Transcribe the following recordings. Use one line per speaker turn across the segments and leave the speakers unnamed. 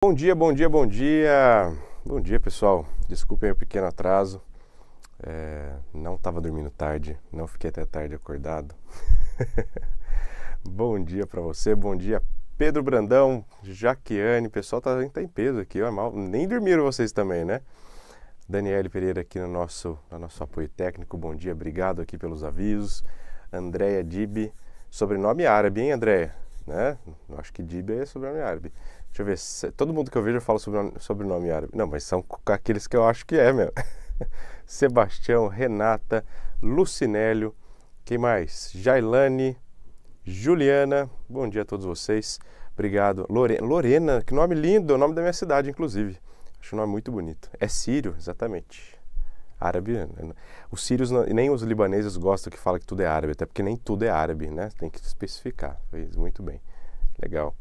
Bom dia, bom dia, bom dia. Bom dia, pessoal. Desculpem o pequeno atraso. Não estava dormindo tarde, não fiquei até tarde acordado. Bom dia para você, bom dia, Pedro Brandão, Jaquiane. O pessoal tá em peso aqui, ó, mal. Nem dormiram vocês também, né? Daniele Pereira aqui no nosso apoio técnico. Bom dia, obrigado aqui pelos avisos. Andréia Dibi, sobrenome árabe, hein, Andréia? Né? Eu acho que Dibi é sobrenome árabe. Deixa eu ver, todo mundo que eu vejo fala sobrenome árabe. Não, mas são aqueles que eu acho que é mesmo. Sebastião, Renata, Lucinélio, quem mais? Jailane, Juliana, bom dia a todos vocês. Obrigado. Lorena, que nome lindo, é o nome da minha cidade, inclusive. Acho um nome muito bonito. É sírio, exatamente. Árabe, os sírios nem os libaneses gostam que fala que tudo é árabe, até porque nem tudo é árabe, né? Tem que especificar. Fez muito bem. Legal.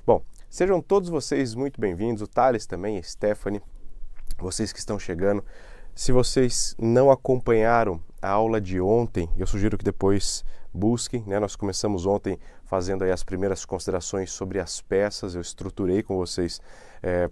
Bom, sejam todos vocês muito bem-vindos, o Thales também, a Stephanie, vocês que estão chegando. Se vocês não acompanharam a aula de ontem, eu sugiro que depois busquem, né? Nós começamos ontem fazendo aí as primeiras considerações sobre as peças, eu estruturei com vocês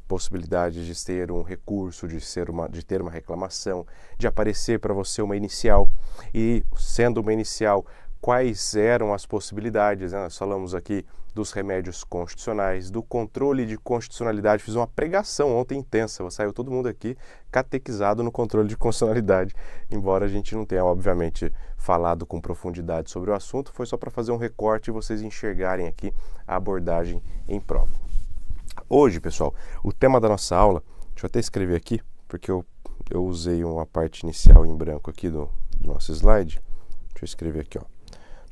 possibilidades de ter um recurso, de ter uma reclamação, de aparecer para você uma inicial e, sendo uma inicial, quais eram as possibilidades, né? Nós falamos aqui dos remédios constitucionais, do controle de constitucionalidade. Fiz uma pregação ontem intensa, saiu todo mundo aqui catequizado no controle de constitucionalidade, embora a gente não tenha, obviamente, falado com profundidade sobre o assunto, foi só para fazer um recorte e vocês enxergarem aqui a abordagem em prova. Hoje, pessoal, o tema da nossa aula, deixa eu até escrever aqui, porque eu usei uma parte inicial em branco aqui do nosso slide. Deixa eu escrever aqui, ó.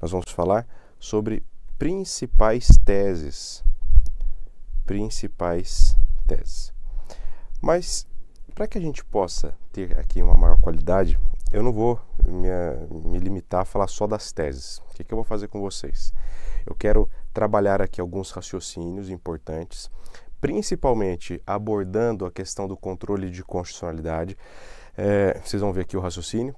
Nós vamos falar sobre principais teses. Mas, para que a gente possa ter aqui uma maior qualidade, eu não vou me limitar a falar só das teses. O que eu vou fazer com vocês? Eu quero trabalhar aqui alguns raciocínios importantes, principalmente abordando a questão do controle de constitucionalidade. Vocês vão ver aqui o raciocínio.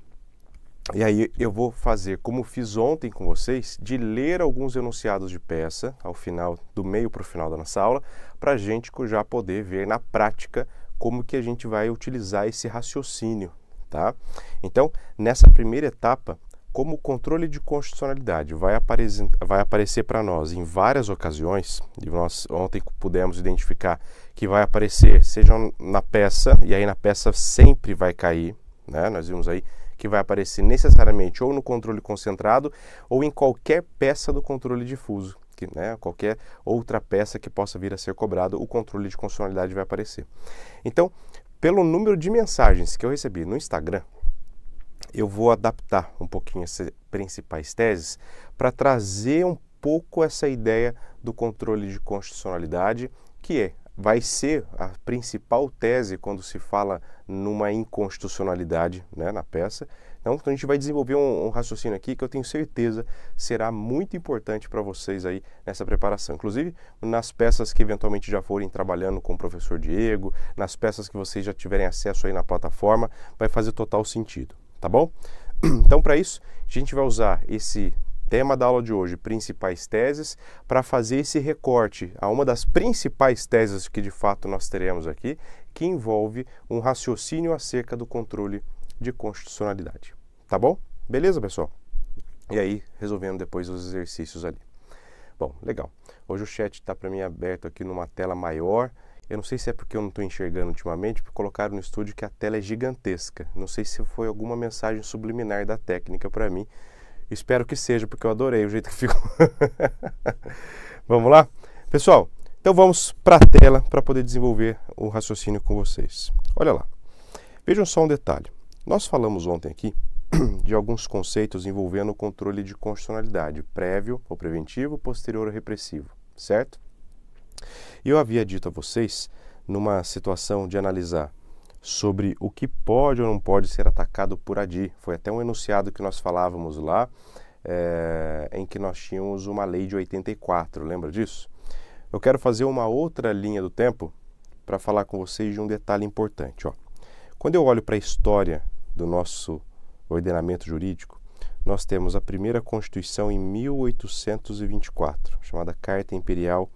E aí eu vou fazer, como fiz ontem com vocês, de ler alguns enunciados de peça, ao final, do meio para o final da nossa aula, para a gente já poder ver na prática como que a gente vai utilizar esse raciocínio, tá? Então, nessa primeira etapa, como o controle de constitucionalidade vai aparecer para nós em várias ocasiões, e nós ontem pudemos identificar que vai aparecer, seja na peça, e aí na peça sempre vai cair, né? Nós vimos aí que vai aparecer necessariamente ou no controle concentrado ou em qualquer peça do controle difuso, né, qualquer outra peça que possa vir a ser cobrado, o controle de constitucionalidade vai aparecer. Então, pelo número de mensagens que eu recebi no Instagram, eu vou adaptar um pouquinho essas principais teses para trazer um pouco essa ideia do controle de constitucionalidade, que vai ser a principal tese quando se fala numa inconstitucionalidade, né, na peça. Então a gente vai desenvolver um raciocínio aqui que eu tenho certeza será muito importante para vocês aí nessa preparação. Inclusive nas peças que eventualmente já forem trabalhando com o professor Diego, nas peças que vocês já tiverem acesso aí na plataforma, vai fazer total sentido, tá bom? Então, para isso, a gente vai usar esse tema da aula de hoje, principais teses, para fazer esse recorte a uma das principais teses que de fato nós teremos aqui, que envolve um raciocínio acerca do controle de constitucionalidade. Tá bom? Beleza, pessoal? E aí, resolvendo depois os exercícios ali. Bom, legal. Hoje o chat está para mim aberto aqui numa tela maior. Eu não sei se é porque eu não estou enxergando ultimamente, porque colocaram no estúdio que a tela é gigantesca. Não sei se foi alguma mensagem subliminar da técnica para mim. Espero que seja, porque eu adorei o jeito que ficou. Vamos lá? Pessoal, então vamos para a tela para poder desenvolver o raciocínio com vocês. Olha lá. Vejam só um detalhe. Nós falamos ontem aqui de alguns conceitos envolvendo o controle de constitucionalidade, prévio ou preventivo, posterior ou repressivo, certo? E eu havia dito a vocês, numa situação de analisar sobre o que pode ou não pode ser atacado por ADI. Foi até um enunciado que nós falávamos lá, em que nós tínhamos uma lei de 84, lembra disso? Eu quero fazer uma outra linha do tempo para falar com vocês de um detalhe importante. Ó. Quando eu olho para a história do nosso ordenamento jurídico, nós temos a primeira Constituição em 1824, chamada Carta Imperial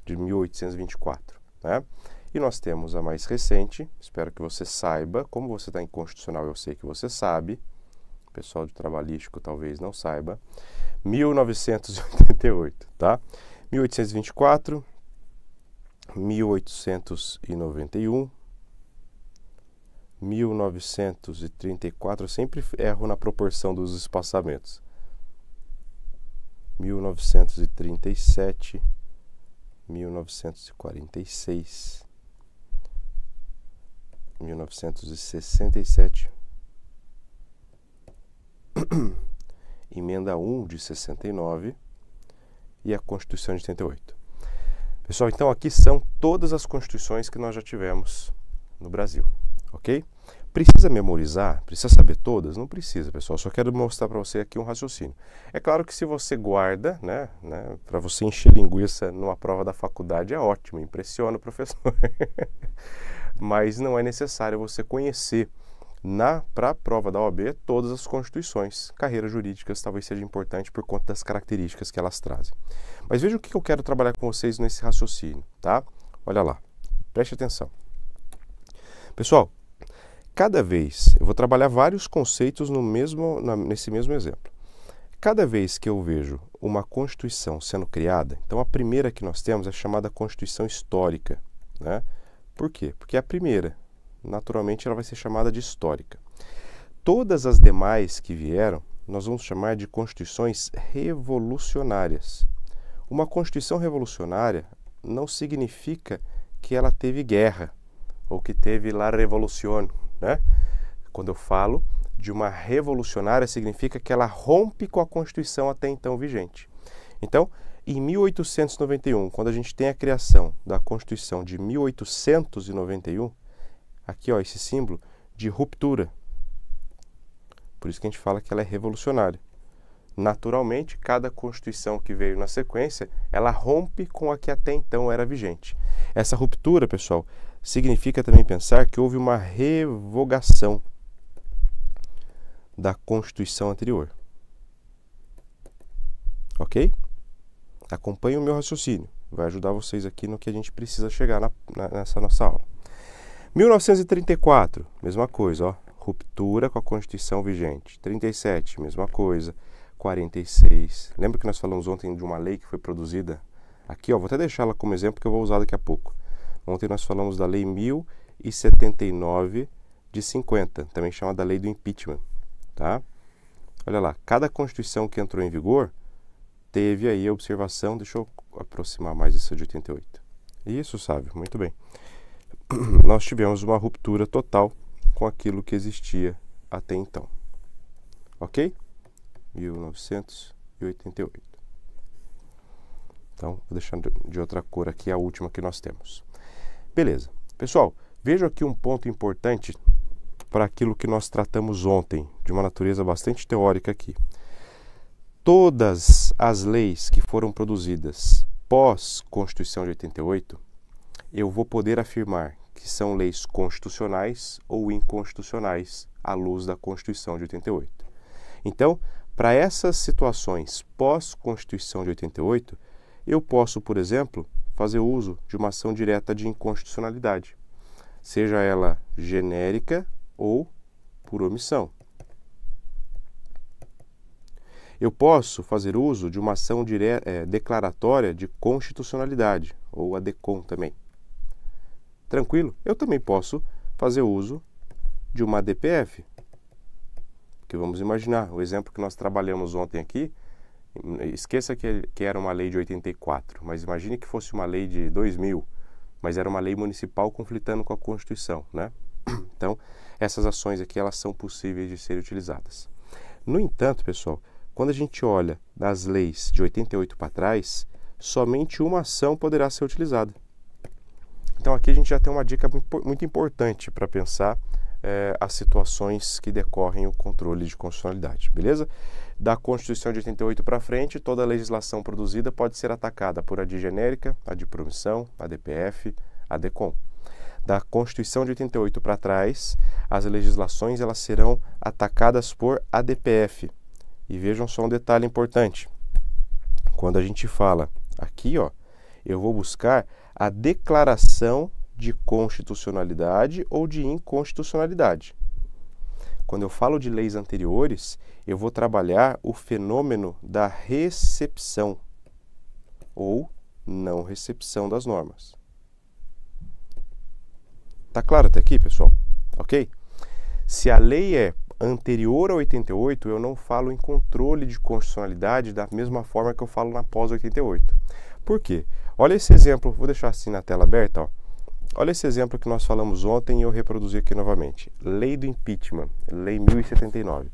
de 1824. né? E nós temos a mais recente, espero que você saiba, como você está em constitucional, eu sei que você sabe, o pessoal de trabalhístico talvez não saiba, 1988, tá? 1824, 1891, 1934, eu sempre erro na proporção dos espaçamentos, 1937, 1946, 1967, emenda 1 de 69 e a Constituição de 88. Pessoal, então aqui são todas as constituições que nós já tivemos no Brasil, ok? Precisa memorizar? Precisa saber todas? Não precisa, pessoal. Só quero mostrar para você aqui um raciocínio. É claro que se você guarda, né para você encher linguiça numa prova da faculdade é ótimo, impressiona o professor. Mas não é necessário você conhecer para a prova da OAB todas as constituições. Carreiras jurídicas talvez seja importante por conta das características que elas trazem. Mas veja o que eu quero trabalhar com vocês nesse raciocínio, tá? Olha lá, preste atenção. Pessoal, cada vez, eu vou trabalhar vários conceitos nesse mesmo exemplo. Cada vez que eu vejo uma Constituição sendo criada, então a primeira que nós temos é chamada Constituição Histórica, né? Por quê? Porque é a primeira. Naturalmente ela vai ser chamada de histórica. Todas as demais que vieram, nós vamos chamar de constituições revolucionárias. Uma constituição revolucionária não significa que ela teve guerra ou que teve la revolución, né? Quando eu falo de uma revolucionária, significa que ela rompe com a Constituição até então vigente. Então, em 1891, quando a gente tem a criação da Constituição de 1891, aqui, ó, esse símbolo de ruptura. Por isso que a gente fala que ela é revolucionária. Naturalmente, cada Constituição que veio na sequência, ela rompe com a que até então era vigente. Essa ruptura, pessoal, significa também pensar que houve uma revogação da Constituição anterior. Ok? Acompanhe o meu raciocínio. Vai ajudar vocês aqui no que a gente precisa chegar nessa nossa aula. 1934, mesma coisa, ó, ruptura com a Constituição vigente. 37, mesma coisa. 46. Lembra que nós falamos ontem de uma lei que foi produzida? Aqui, ó, vou até deixar ela como exemplo que eu vou usar daqui a pouco. Ontem nós falamos da Lei 1079 de 50, também chamada Lei do Impeachment, tá? Olha lá, cada Constituição que entrou em vigor teve aí a observação, deixa eu aproximar mais isso de 88. Isso, sabe, muito bem. Nós tivemos uma ruptura total com aquilo que existia até então. Ok? 1988. Então, vou deixar de outra cor aqui a última que nós temos. Beleza. Pessoal, veja aqui um ponto importante para aquilo que nós tratamos ontem, de uma natureza bastante teórica aqui. Todas as leis que foram produzidas pós-Constituição de 88, eu vou poder afirmar que são leis constitucionais ou inconstitucionais à luz da Constituição de 88. Então, para essas situações pós-Constituição de 88, eu posso, por exemplo, fazer uso de uma ação direta de inconstitucionalidade, seja ela genérica ou por omissão. Eu posso fazer uso de uma ação declaratória de constitucionalidade, ou a DECON também. Tranquilo? Eu também posso fazer uso de uma DPF. Porque vamos imaginar, o exemplo que nós trabalhamos ontem aqui, esqueça que era uma lei de 84, mas imagine que fosse uma lei de 2000, mas era uma lei municipal conflitando com a Constituição, né? Então, essas ações aqui, elas são possíveis de serem utilizadas. No entanto, pessoal, quando a gente olha das leis de 88 para trás, somente uma ação poderá ser utilizada. Então, aqui a gente já tem uma dica muito importante para pensar as situações que decorrem o controle de constitucionalidade, beleza? Da Constituição de 88 para frente, toda a legislação produzida pode ser atacada por AD genérica, AD por omissão, ADPF, ADCOM. Da Constituição de 88 para trás, as legislações elas serão atacadas por ADPF. E vejam só um detalhe importante. Quando a gente fala aqui, ó, eu vou buscar a declaração de constitucionalidade ou de inconstitucionalidade. Quando eu falo de leis anteriores, eu vou trabalhar o fenômeno da recepção ou não recepção das normas. Tá claro até aqui, pessoal? Ok? Se a lei é anterior a 88, eu não falo em controle de constitucionalidade da mesma forma que eu falo na pós-88. Por quê? Olha esse exemplo, vou deixar assim na tela aberta, ó. Olha esse exemplo que nós falamos ontem e eu reproduzi aqui novamente. Lei do impeachment, Lei 1079.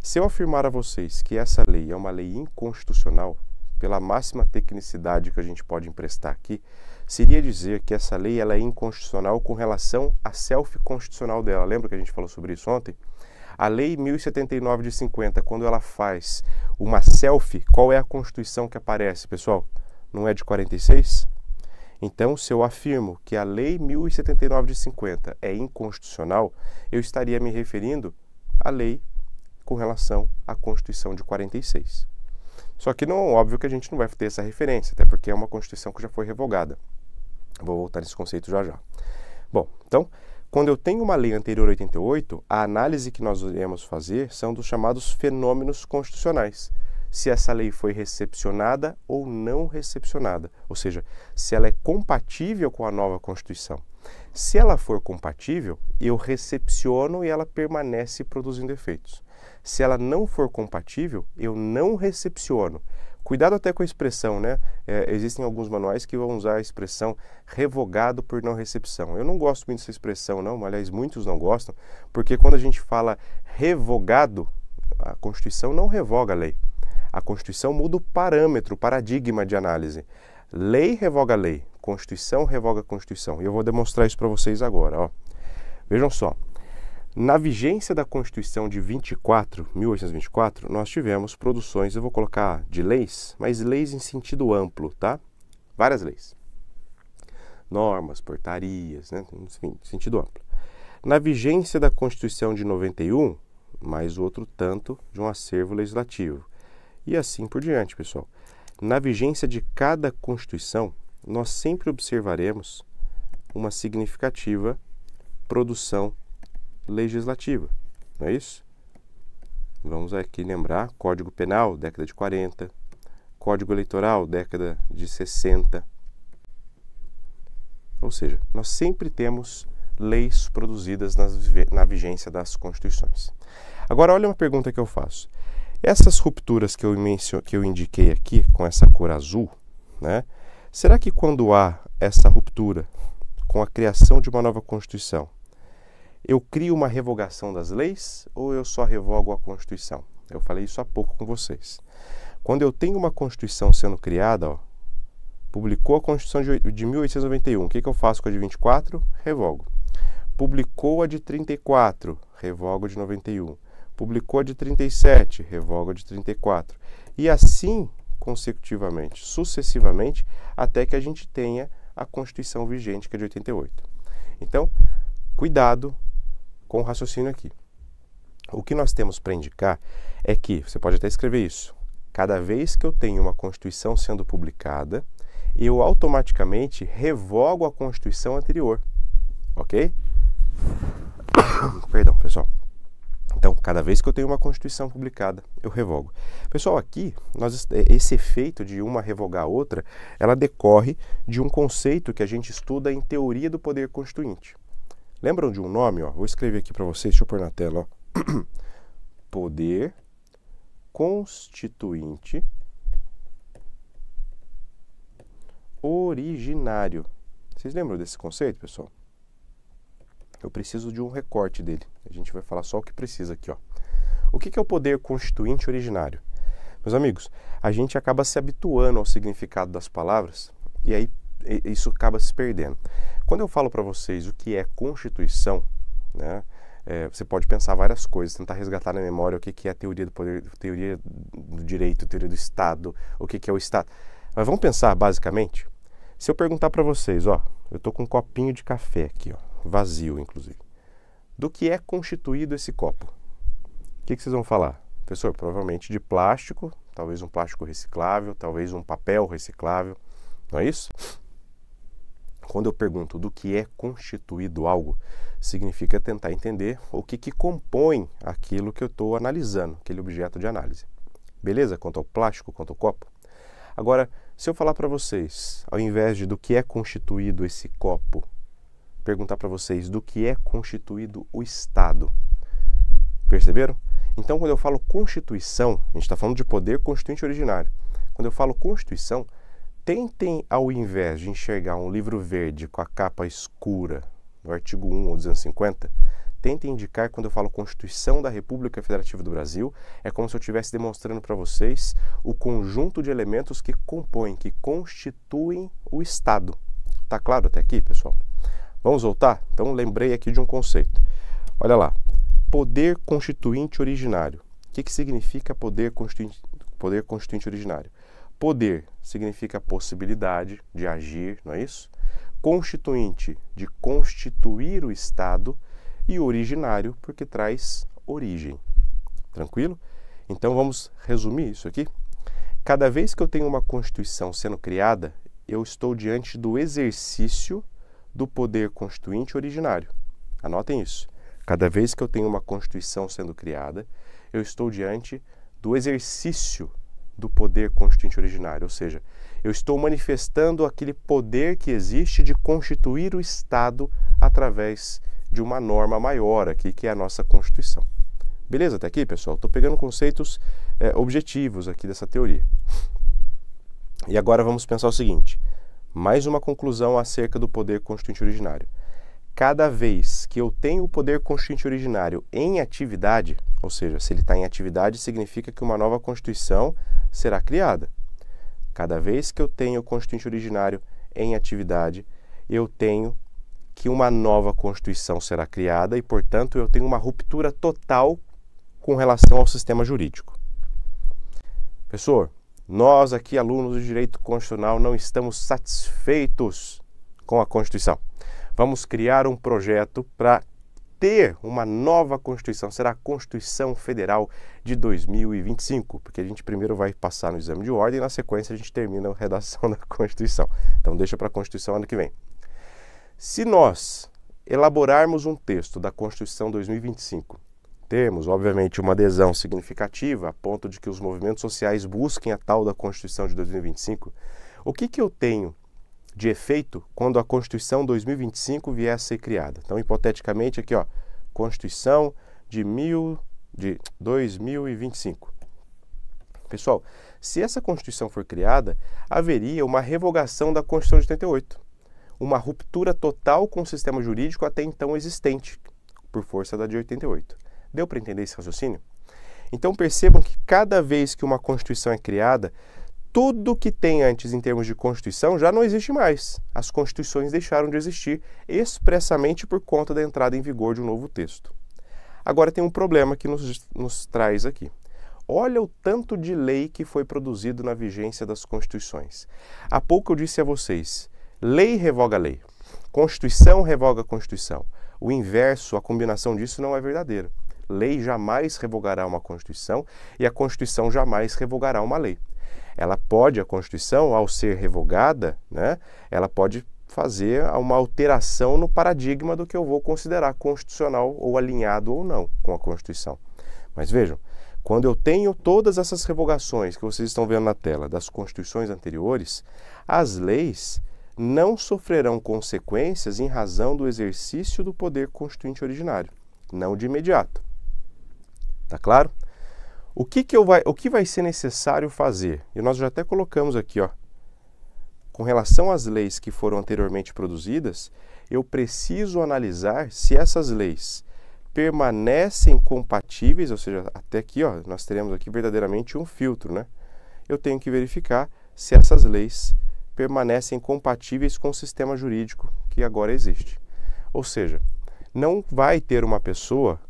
Se eu afirmar a vocês que essa lei é uma lei inconstitucional, pela máxima tecnicidade que a gente pode emprestar aqui, seria dizer que essa lei ela é inconstitucional com relação à self-constitucional dela. Lembra que a gente falou sobre isso ontem? A Lei 1079 de 50, quando ela faz uma selfie, qual é a Constituição que aparece, pessoal? Não é de 46? Então, se eu afirmo que a Lei 1079 de 50 é inconstitucional, eu estaria me referindo à lei com relação à Constituição de 46. Só que não, óbvio que a gente não vai ter essa referência, até porque é uma Constituição que já foi revogada. Vou voltar nesse conceito já já. Bom, então, quando eu tenho uma lei anterior a 88, a análise que nós iremos fazer são dos chamados fenômenos constitucionais. Se essa lei foi recepcionada ou não recepcionada, ou seja, se ela é compatível com a nova Constituição. Se ela for compatível, eu recepciono e ela permanece produzindo efeitos. Se ela não for compatível, eu não recepciono. Cuidado até com a expressão, né? Existem alguns manuais que vão usar a expressão revogado por não recepção. Eu não gosto muito dessa expressão, não, aliás, muitos não gostam, porque quando a gente fala revogado, a Constituição não revoga a lei. A Constituição muda o parâmetro, o paradigma de análise. Lei revoga lei, Constituição revoga Constituição. E eu vou demonstrar isso para vocês agora. Ó. Vejam só, na vigência da Constituição de 1824, nós tivemos produções, eu vou colocar de leis, mas leis em sentido amplo, tá? Várias leis. Normas, portarias, né? Enfim, sentido amplo. Na vigência da Constituição de 91, mais outro tanto de um acervo legislativo. E assim por diante, pessoal. Na vigência de cada Constituição, nós sempre observaremos uma significativa produção legislativa, não é isso? Vamos aqui lembrar, Código Penal, década de 40, Código Eleitoral, década de 60. Ou seja, nós sempre temos leis produzidas na vigência das Constituições. Agora, olha uma pergunta que eu faço. Essas rupturas que eu indiquei aqui, com essa cor azul, né? Será que quando há essa ruptura com a criação de uma nova Constituição, eu crio uma revogação das leis ou eu só revogo a Constituição? Eu falei isso há pouco com vocês. Quando eu tenho uma Constituição sendo criada, ó, publicou a Constituição de 1891, o que eu faço com a de 24? Revogo. Publicou a de 34, revogo a de 91. Publicou a de 37, revoga a de 34. E assim, consecutivamente, sucessivamente, até que a gente tenha a Constituição vigente, que é de 88. Então, cuidado com o raciocínio aqui. O que nós temos para indicar é que, você pode até escrever isso, cada vez que eu tenho uma Constituição sendo publicada, eu automaticamente revogo a Constituição anterior. Ok? Perdão, pessoal. Então, cada vez que eu tenho uma Constituição publicada, eu revogo. Pessoal, aqui, esse efeito de uma revogar a outra, ela decorre de um conceito que a gente estuda em teoria do poder constituinte. Lembram de um nome? Ó? Vou escrever aqui para vocês, deixa eu pôr na tela. Ó. Poder constituinte originário. Vocês lembram desse conceito, pessoal? Eu preciso de um recorte dele. A gente vai falar só o que precisa aqui, ó. O que é o poder constituinte originário? Meus amigos, a gente acaba se habituando ao significado das palavras e aí isso acaba se perdendo. Quando eu falo para vocês o que é Constituição, né, você pode pensar várias coisas, tentar resgatar na memória o que é a teoria do poder, teoria do direito, teoria do Estado, o que é o Estado. Mas vamos pensar basicamente. Se eu perguntar para vocês, ó, eu estou com um copinho de café aqui, ó, vazio, inclusive. Do que é constituído esse copo? O que vocês vão falar? Professor, provavelmente de plástico, talvez um plástico reciclável, talvez um papel reciclável, não é isso? Quando eu pergunto do que é constituído algo, significa tentar entender o que compõe aquilo que eu estou analisando, aquele objeto de análise. Beleza? Quanto ao plástico, quanto ao copo. Agora, se eu falar para vocês, ao invés de do que é constituído esse copo, perguntar para vocês do que é constituído o Estado. Perceberam? Então, quando eu falo Constituição, a gente está falando de poder constituinte originário. Quando eu falo Constituição, tentem, ao invés de enxergar um livro verde com a capa escura, no artigo 1 ou 250, tentem indicar, quando eu falo Constituição da República Federativa do Brasil, é como se eu estivesse demonstrando para vocês o conjunto de elementos que compõem, que constituem o Estado. Tá claro até aqui, pessoal? Vamos voltar? Então, lembrei aqui de um conceito. Olha lá, poder constituinte originário. O que significa poder constituinte originário? Poder significa possibilidade de agir, não é isso? Constituinte, de constituir o Estado, e originário, porque traz origem. Tranquilo? Então vamos resumir isso aqui. Cada vez que eu tenho uma Constituição sendo criada, eu estou diante do exercício do poder constituinte originário. Anotem isso. Cada vez que eu tenho uma Constituição sendo criada, eu estou diante do exercício do poder constituinte originário, ou seja, eu estou manifestando aquele poder que existe de constituir o Estado através de uma norma maior aqui, que é a nossa Constituição. Beleza até aqui, pessoal? Estou pegando conceitos objetivos aqui dessa teoria. E agora vamos pensar o seguinte, mais uma conclusão acerca do poder constituinte originário. Cada vez que eu tenho o poder constituinte originário em atividade, ou seja, se ele está em atividade, significa que uma nova Constituição será criada. Cada vez que eu tenho o constituinte originário em atividade, eu tenho que uma nova Constituição será criada e, portanto, eu tenho uma ruptura total com relação ao sistema jurídico. Professor, nós aqui, alunos de Direito Constitucional, não estamos satisfeitos com a Constituição. Vamos criar um projeto para ter uma nova Constituição. Será a Constituição Federal de 2025, porque a gente primeiro vai passar no exame de ordem e, na sequência, a gente termina a redação da Constituição. Então, deixa para a Constituição ano que vem. Se nós elaborarmos um texto da Constituição 2025, temos, obviamente, uma adesão significativa a ponto de que os movimentos sociais busquem a tal da Constituição de 2025, o que eu tenho de efeito quando a Constituição 2025 vier a ser criada? Então, hipoteticamente, aqui, ó, Constituição de 2025. Pessoal, se essa Constituição for criada, haveria uma revogação da Constituição de 88. Uma ruptura total com o sistema jurídico até então existente, por força da de 88. Deu para entender esse raciocínio? Então percebam que cada vez que uma Constituição é criada, tudo que tem antes em termos de Constituição já não existe mais. As Constituições deixaram de existir expressamente por conta da entrada em vigor de um novo texto. Agora tem um problema que nos traz aqui. Olha o tanto de lei que foi produzido na vigência das Constituições. Há pouco eu disse a vocês, lei revoga lei, Constituição revoga Constituição. O inverso, a combinação disso não é verdadeira. Lei jamais revogará uma Constituição e a Constituição jamais revogará uma lei. Ela pode, a Constituição, ao ser revogada, né, ela pode fazer uma alteração no paradigma do que eu vou considerar constitucional ou alinhado ou não com a Constituição. Mas vejam, quando eu tenho todas essas revogações que vocês estão vendo na tela das Constituições anteriores, as leis não sofrerão consequências em razão do exercício do poder constituinte originário, não de imediato. Tá claro? O que vai ser necessário fazer? E nós já até colocamos aqui, ó, com relação às leis que foram anteriormente produzidas, eu preciso analisar se essas leis permanecem compatíveis, ou seja, até aqui, ó, nós teremos aqui verdadeiramente um filtro, né? Eu tenho que verificar se essas leis permanecem compatíveis com o sistema jurídico que agora existe. Ou seja, não vai ter uma pessoa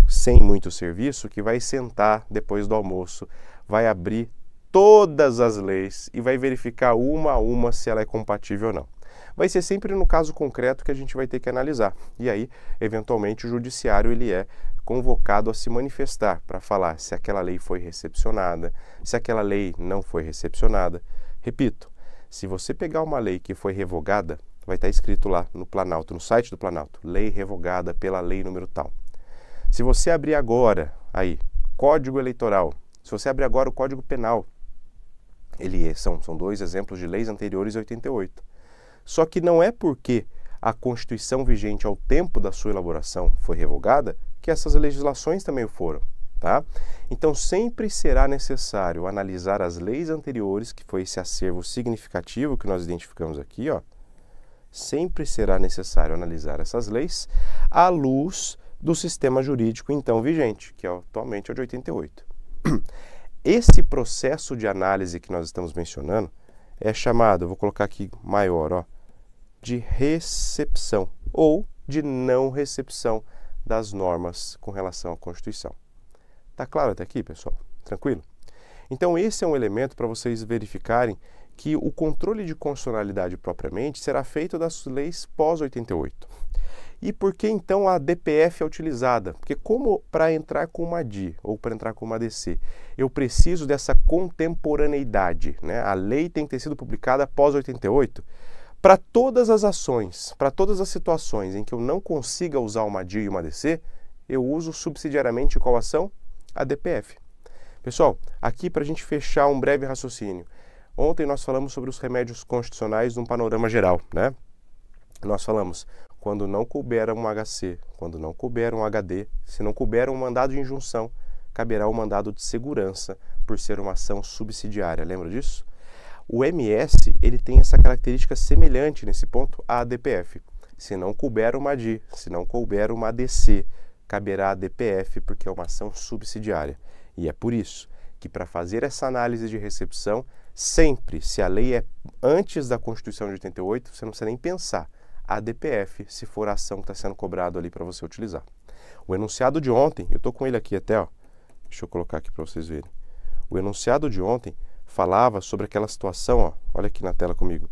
sem muito serviço que vai sentar depois do almoço, vai abrir todas as leis e vai verificar uma a uma se ela é compatível ou não. Vai ser sempre no caso concreto que a gente vai ter que analisar. E aí, eventualmente, o judiciário ele é convocado a se manifestar para falar se aquela lei foi recepcionada, se aquela lei não foi recepcionada. Repito, se você pegar uma lei que foi revogada, vai estar escrito lá no Planalto, no site do Planalto, lei revogada pela lei número tal. Se você abrir agora, aí, Código Eleitoral, se você abrir agora o Código Penal, são dois exemplos de leis anteriores a 88. Só que não é porque a Constituição vigente ao tempo da sua elaboração foi revogada que essas legislações também o foram, tá? Então sempre será necessário analisar as leis anteriores, que foi esse acervo significativo que nós identificamos aqui, ó. Sempre será necessário analisar essas leis à luz do sistema jurídico então vigente, que atualmente é o de 88. Esse processo de análise que nós estamos mencionando é chamado, eu vou colocar aqui maior, ó, de recepção ou de não recepção das normas com relação à Constituição. Tá claro até aqui, pessoal? Tranquilo? Então esse é um elemento para vocês verificarem que o controle de constitucionalidade propriamente será feito das leis pós-88. E por que então a DPF é utilizada? Porque como para entrar com uma DI ou para entrar com uma DC, eu preciso dessa contemporaneidade, né? A lei tem que ter sido publicada após 88. Para todas as ações, para todas as situações em que eu não consiga usar uma DI e uma DC, eu uso subsidiariamente qual ação? A DPF. Pessoal, aqui para a gente fechar um breve raciocínio. Ontem nós falamos sobre os remédios constitucionais num panorama geral, né? Nós falamos quando não couber um HC, quando não couber um HD, se não couber um mandado de injunção, caberá o mandado de segurança por ser uma ação subsidiária. Lembra disso? O MS, ele tem essa característica semelhante nesse ponto à DPF. Se não couber uma DI, se não couber uma ADC, caberá a DPF porque é uma ação subsidiária. E é por isso que para fazer essa análise de recepção, sempre, se a lei é antes da Constituição de 88, você não precisa nem pensar a DPF, se for a ação que está sendo cobrada ali para você utilizar. O enunciado de ontem, eu estou com ele aqui até, ó, deixa eu colocar aqui para vocês verem. O enunciado de ontem falava sobre aquela situação, ó, olha aqui na tela comigo,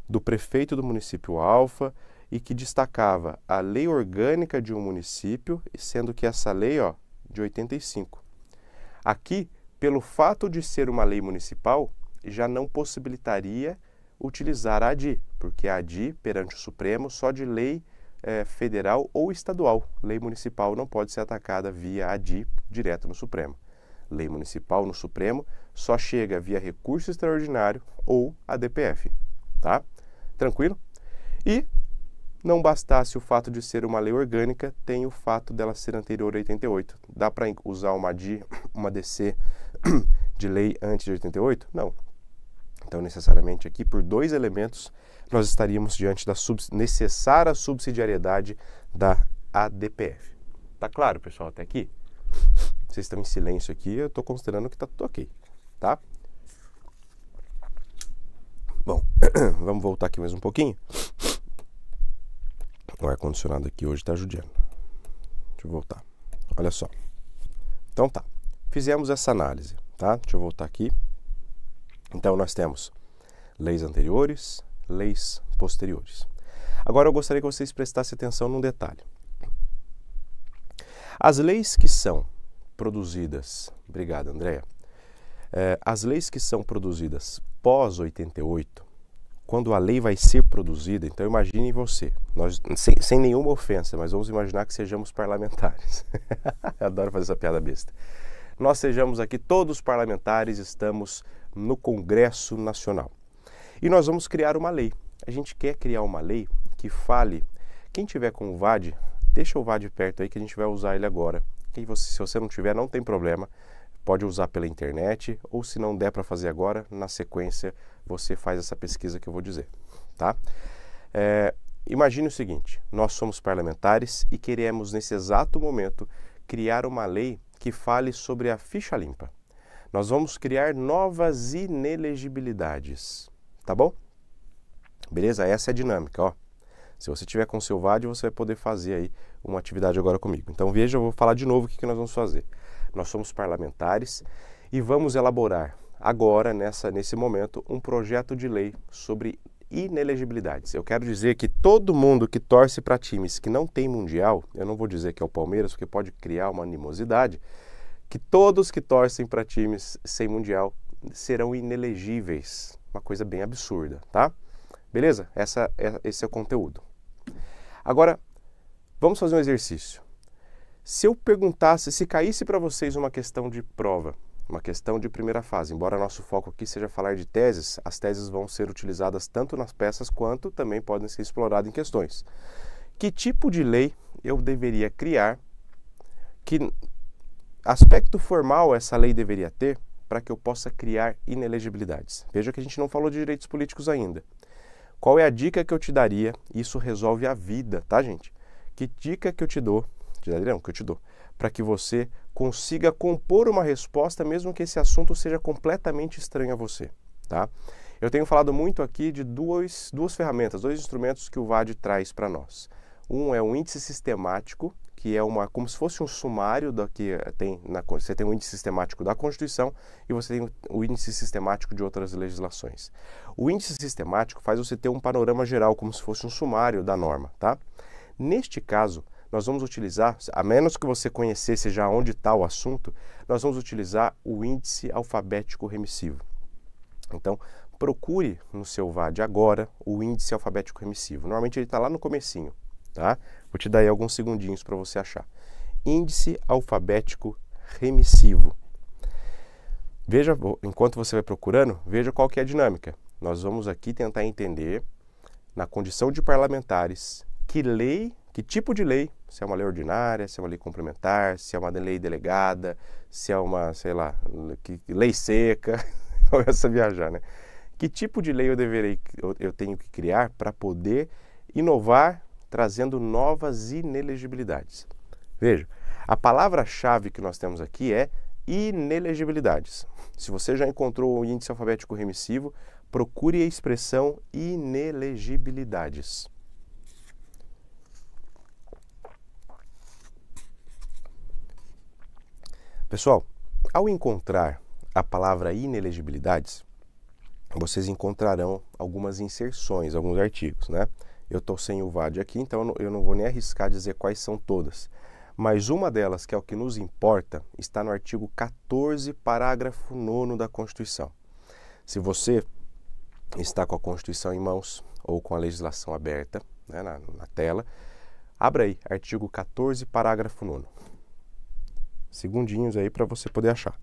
do prefeito do município Alfa e que destacava a lei orgânica de um município, sendo que essa lei, ó, de 85. Aqui, pelo fato de ser uma lei municipal, já não possibilitaria utilizar a ADI, porque a ADI, perante o Supremo, só de lei federal ou estadual. Lei municipal não pode ser atacada via ADI direto no Supremo. Lei municipal no Supremo só chega via recurso extraordinário ou a DPF, tá? Tranquilo? E não bastasse o fato de ser uma lei orgânica, tem o fato dela ser anterior a 88. Dá para usar uma ADI, uma DC de lei antes de 88? Não. Então, necessariamente aqui, por dois elementos, nós estaríamos diante da necessária subsidiariedade da ADPF. Tá claro, pessoal, até aqui? Vocês estão em silêncio aqui, eu estou considerando que está tudo ok, tá? Bom, vamos voltar aqui mais um pouquinho. O ar-condicionado aqui hoje está judiando. Deixa eu voltar. Olha só. Então tá, fizemos essa análise, tá? Deixa eu voltar aqui. Então nós temos leis anteriores, leis posteriores. Agora eu gostaria que vocês prestassem atenção num detalhe. As leis que são produzidas, obrigado Andréa, as leis que são produzidas pós 88, quando a lei vai ser produzida, então imagine você, nós, sem nenhuma ofensa, mas vamos imaginar que sejamos parlamentares. Eu adoro fazer essa piada besta. Nós sejamos aqui todos parlamentares, estamos no Congresso Nacional. E nós vamos criar uma lei. A gente quer criar uma lei que fale, quem tiver com o VAD, deixa o VAD perto aí que a gente vai usar ele agora. E você, se você não tiver, não tem problema, pode usar pela internet, ou se não der para fazer agora, na sequência você faz essa pesquisa que eu vou dizer, tá? Imagine o seguinte, nós somos parlamentares e queremos nesse exato momento criar uma lei que fale sobre a ficha limpa. Nós vamos criar novas inelegibilidades, tá bom? Beleza? Essa é a dinâmica, ó. Se você tiver com o seu VAD, você vai poder fazer aí uma atividade agora comigo. Então veja, eu vou falar de novo o que nós vamos fazer. Nós somos parlamentares e vamos elaborar agora, nesse momento, um projeto de lei sobre inelegibilidades. Eu quero dizer que todo mundo que torce para times que não tem mundial, eu não vou dizer que é o Palmeiras, porque pode criar uma animosidade, que todos que torcem para times sem mundial serão inelegíveis. Uma coisa bem absurda, tá? Beleza? Esse é o conteúdo. Agora, vamos fazer um exercício. Se eu perguntasse, se caísse para vocês uma questão de prova, uma questão de primeira fase, embora nosso foco aqui seja falar de teses, as teses vão ser utilizadas tanto nas peças quanto também podem ser exploradas em questões. Que tipo de lei eu deveria criar? Que aspecto formal essa lei deveria ter para que eu possa criar inelegibilidades? Veja que a gente não falou de direitos políticos ainda. Qual é a dica que eu te daria? Isso resolve a vida, tá, gente? Que dica que eu te dou? Que eu te dou, para que você consiga compor uma resposta, mesmo que esse assunto seja completamente estranho a você, tá? Eu tenho falado muito aqui de duas ferramentas, dois instrumentos que o VAD traz para nós. Um é um índice sistemático, que é como se fosse um sumário do que tem você tem o índice sistemático da Constituição e você tem o índice sistemático de outras legislações. O índice sistemático faz você ter um panorama geral, como se fosse um sumário da norma, tá? Neste caso, nós vamos utilizar, a menos que você conhecesse já onde está o assunto, nós vamos utilizar o índice alfabético remissivo. Então, procure no seu VAD agora o índice alfabético remissivo. Normalmente ele está lá no comecinho, tá? Vou te dar aí alguns segundinhos para você achar. Índice alfabético remissivo. Veja, enquanto você vai procurando, veja qual que é a dinâmica. Nós vamos aqui tentar entender, na condição de parlamentares, que tipo de lei, se é uma lei ordinária, se é uma lei complementar, se é uma lei delegada, se é uma, sei lá, lei seca, começa a viajar, né? Que tipo de lei eu tenho que criar para poder inovar, trazendo novas inelegibilidades? Veja, a palavra-chave que nós temos aqui é inelegibilidades. Se você já encontrou o índice alfabético remissivo, procure a expressão inelegibilidades. Pessoal, ao encontrar a palavra inelegibilidades, vocês encontrarão algumas inserções, alguns artigos, né? Eu estou sem o VAD aqui, então eu não vou nem arriscar dizer quais são todas. Mas uma delas, que é o que nos importa, está no artigo 14, parágrafo 9º da Constituição. Se você está com a Constituição em mãos ou com a legislação aberta, né, na tela, abra aí, artigo 14, parágrafo 9º. Segundinhos aí para você poder achar.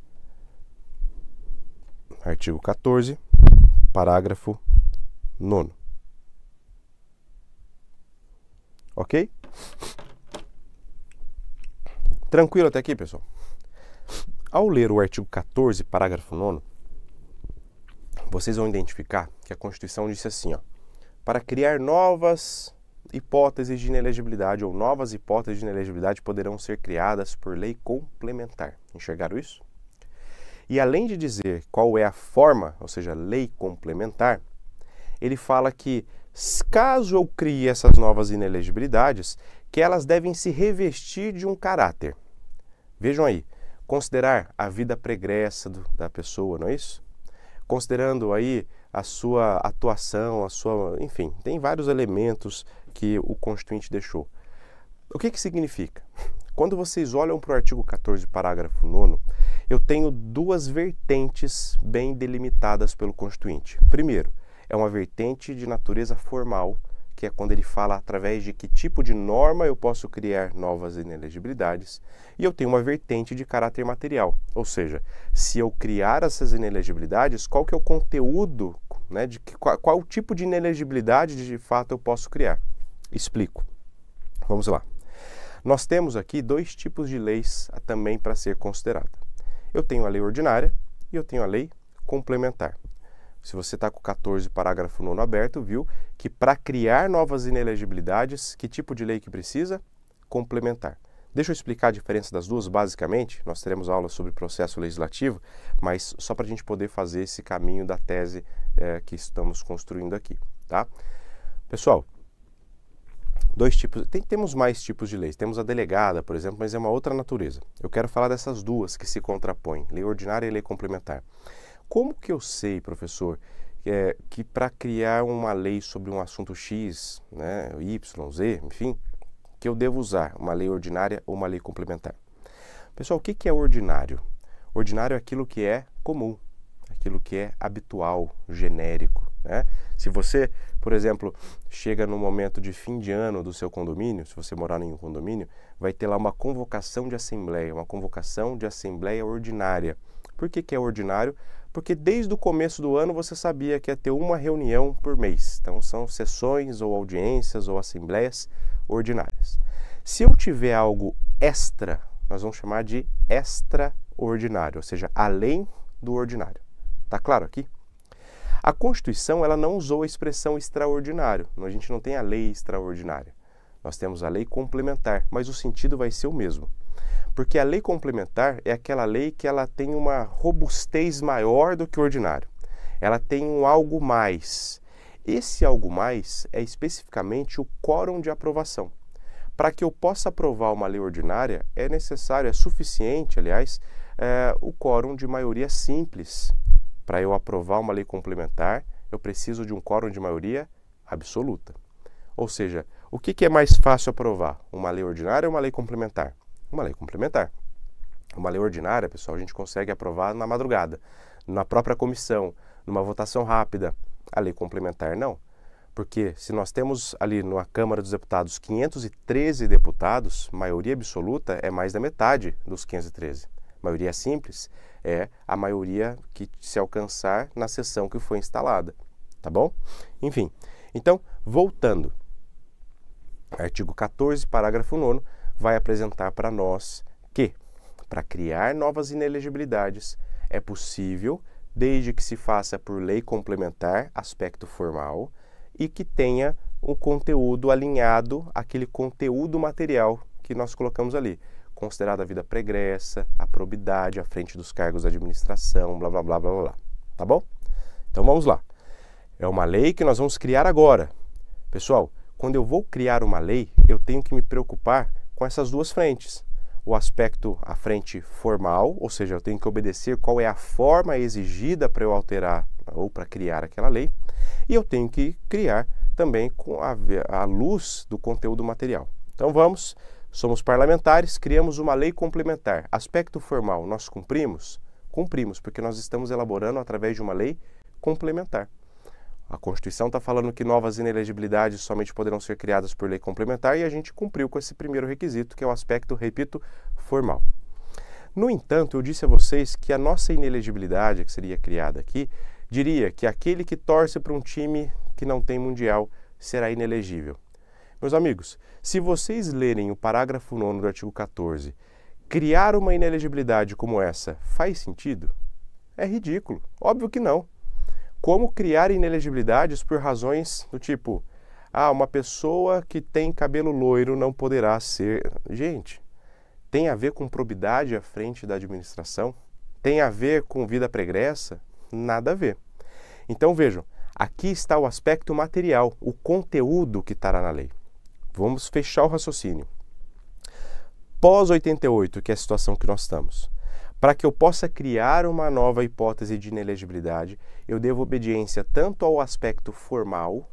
Artigo 14, parágrafo 9º. Ok? Tranquilo até aqui, pessoal? Ao ler o artigo 14, parágrafo 9º, vocês vão identificar que a Constituição disse assim, ó, para criar novas hipóteses de inelegibilidade ou novas hipóteses de inelegibilidade poderão ser criadas por lei complementar. Enxergaram isso? E além de dizer qual é a forma, ou seja, lei complementar, ele fala que caso eu crie essas novas inelegibilidades, que elas devem se revestir de um caráter. Vejam aí, considerar a vida pregressa da pessoa, não é isso? Considerando aí a sua atuação, enfim, tem vários elementos que o Constituinte deixou. O que significa? Quando vocês olham para o artigo 14, parágrafo 9º, eu tenho duas vertentes bem delimitadas pelo Constituinte. Primeiro, é uma vertente de natureza formal, que é quando ele fala através de que tipo de norma eu posso criar novas inelegibilidades, e eu tenho uma vertente de caráter material, ou seja, se eu criar essas inelegibilidades, qual que é o conteúdo, né, qual o tipo de inelegibilidade de fato eu posso criar? Explico. Vamos lá. Nós temos aqui dois tipos de leis também para ser considerada. Eu tenho a lei ordinária e eu tenho a lei complementar. Se você está com o 14, parágrafo 9º aberto, viu que para criar novas inelegibilidades, que tipo de lei que precisa? Complementar. Deixa eu explicar a diferença das duas, basicamente. Nós teremos aula sobre processo legislativo, mas só para a gente poder fazer esse caminho da tese que estamos construindo aqui, tá? Pessoal, temos mais tipos de leis. Temos a delegada, por exemplo, mas é uma outra natureza. Eu quero falar dessas duas que se contrapõem, lei ordinária e lei complementar. Como que eu sei, professor, que para criar uma lei sobre um assunto X, né, Y, Z, enfim, que eu devo usar uma lei ordinária ou uma lei complementar? Pessoal, o que é ordinário? Ordinário é aquilo que é comum, aquilo que é habitual, genérico, né? Se você, por exemplo, chega no momento de fim de ano do seu condomínio, se você morar em um condomínio, vai ter lá uma convocação de assembleia, uma convocação de assembleia ordinária. Por que que é ordinário? Porque desde o começo do ano você sabia que ia ter uma reunião por mês. Então são sessões ou audiências ou assembleias ordinárias. Se eu tiver algo extra, nós vamos chamar de extraordinário, ou seja, além do ordinário. Tá claro aqui? A Constituição ela não usou a expressão extraordinário. A gente não tem a lei extraordinária. Nós temos a lei complementar, mas o sentido vai ser o mesmo. Porque a lei complementar é aquela lei que ela tem uma robustez maior do que o ordinário. Ela tem um algo mais. Esse algo mais é especificamente o quórum de aprovação. Para que eu possa aprovar uma lei ordinária, é necessário, é suficiente, aliás, o quórum de maioria simples. Para eu aprovar uma lei complementar, eu preciso de um quórum de maioria absoluta. Ou seja, o que é mais fácil aprovar? Uma lei ordinária ou uma lei complementar? Uma lei complementar. Uma lei ordinária, pessoal, a gente consegue aprovar na madrugada, na própria comissão, numa votação rápida. A lei complementar não. Porque se nós temos ali na Câmara dos Deputados 513 deputados, maioria absoluta é mais da metade dos 513. Maioria simples é a maioria que se alcançar na sessão que foi instalada. Tá bom? Enfim, então, voltando. Artigo 14, parágrafo 9º, vai apresentar para nós que, para criar novas inelegibilidades, é possível, desde que se faça por lei complementar, aspecto formal, e que tenha o conteúdo alinhado àquele conteúdo material que nós colocamos ali, considerada a vida pregressa, a probidade, à frente dos cargos da administração, blá, blá, blá, blá, blá. Tá bom? Então vamos lá. É uma lei que nós vamos criar agora. Pessoal, quando eu vou criar uma lei, eu tenho que me preocupar com essas duas frentes. O aspecto, a frente formal, ou seja, eu tenho que obedecer qual é a forma exigida para eu alterar ou para criar aquela lei, e eu tenho que criar também com a luz do conteúdo material. Então vamos, somos parlamentares, criamos uma lei complementar. Aspecto formal, nós cumprimos? Cumprimos, porque nós estamos elaborando através de uma lei complementar. A Constituição está falando que novas inelegibilidades somente poderão ser criadas por lei complementar e a gente cumpriu com esse primeiro requisito, que é o aspecto, repito, formal. No entanto, eu disse a vocês que a nossa inelegibilidade, que seria criada aqui, diria que aquele que torce para um time que não tem mundial será inelegível. Meus amigos, se vocês lerem o parágrafo 9º do artigo 14, criar uma inelegibilidade como essa faz sentido? É ridículo. Óbvio que não. Como criar inelegibilidades por razões do tipo, uma pessoa que tem cabelo loiro não poderá ser... Gente, tem a ver com probidade à frente da administração? Tem a ver com vida pregressa? Nada a ver. Então vejam, aqui está o aspecto material, o conteúdo que estará na lei. Vamos fechar o raciocínio. Pós-88, que é a situação que nós estamos. Para que eu possa criar uma nova hipótese de inelegibilidade, eu devo obediência tanto ao aspecto formal,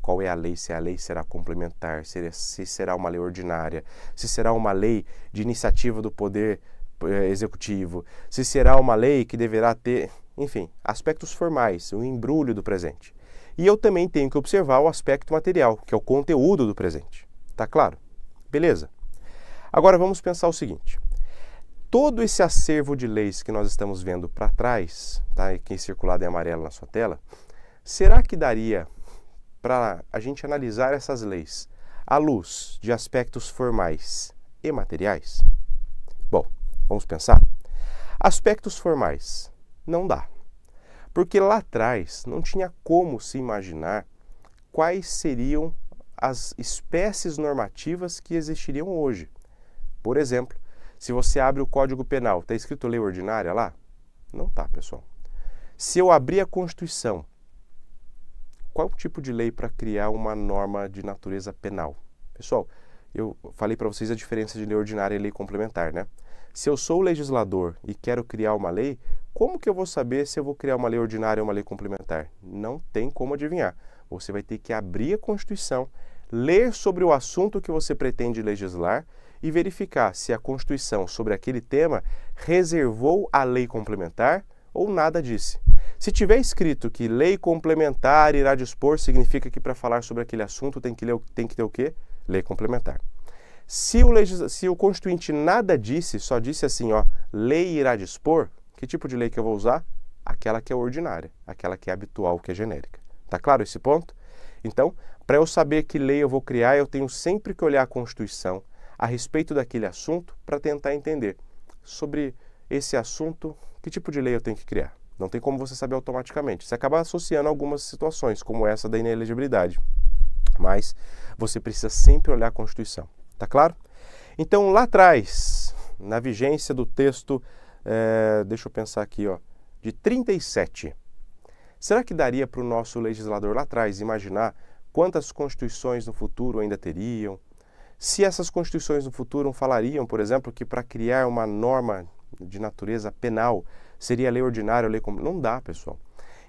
qual é a lei, se a lei será complementar, se será uma lei ordinária, se será uma lei de iniciativa do Poder Executivo, se será uma lei que deverá ter, enfim, aspectos formais, o embrulho do presente. E eu também tenho que observar o aspecto material, que é o conteúdo do presente. Tá claro? Beleza. Agora vamos pensar o seguinte. Todo esse acervo de leis que nós estamos vendo para trás, tá, aqui circulado em amarelo na sua tela, será que daria para a gente analisar essas leis à luz de aspectos formais e materiais? Bom, vamos pensar? Aspectos formais, não dá. Porque lá atrás não tinha como se imaginar quais seriam as espécies normativas que existiriam hoje. Por exemplo, se você abre o Código Penal, está escrito lei ordinária lá? Não está, pessoal. Se eu abrir a Constituição, qual tipo de lei para criar uma norma de natureza penal? Pessoal, eu falei para vocês a diferença de lei ordinária e lei complementar, né? Se eu sou o legislador e quero criar uma lei, como que eu vou saber se eu vou criar uma lei ordinária ou uma lei complementar? Não tem como adivinhar. Você vai ter que abrir a Constituição, ler sobre o assunto que você pretende legislar e verificar se a Constituição sobre aquele tema reservou a lei complementar ou nada disse. Se tiver escrito que lei complementar irá dispor, significa que para falar sobre aquele assunto tem que ter o quê? Lei complementar. Se o Constituinte nada disse, só disse assim, ó, lei irá dispor, que tipo de lei que eu vou usar? Aquela que é ordinária, aquela que é habitual, que é genérica. Tá claro esse ponto? Então, para eu saber que lei eu vou criar, eu tenho sempre que olhar a Constituição a respeito daquele assunto para tentar entender sobre esse assunto, que tipo de lei eu tenho que criar. Não tem como você saber automaticamente. Você acaba associando algumas situações, como essa da inelegibilidade. Mas você precisa sempre olhar a Constituição. Tá claro? Então, lá atrás, na vigência do texto, deixa eu pensar aqui, ó, de 37, será que daria para o nosso legislador lá atrás imaginar quantas constituições no futuro ainda teriam? Se essas constituições no futuro falariam, por exemplo, que para criar uma norma de natureza penal seria lei ordinária ou lei complementar? Não dá, pessoal.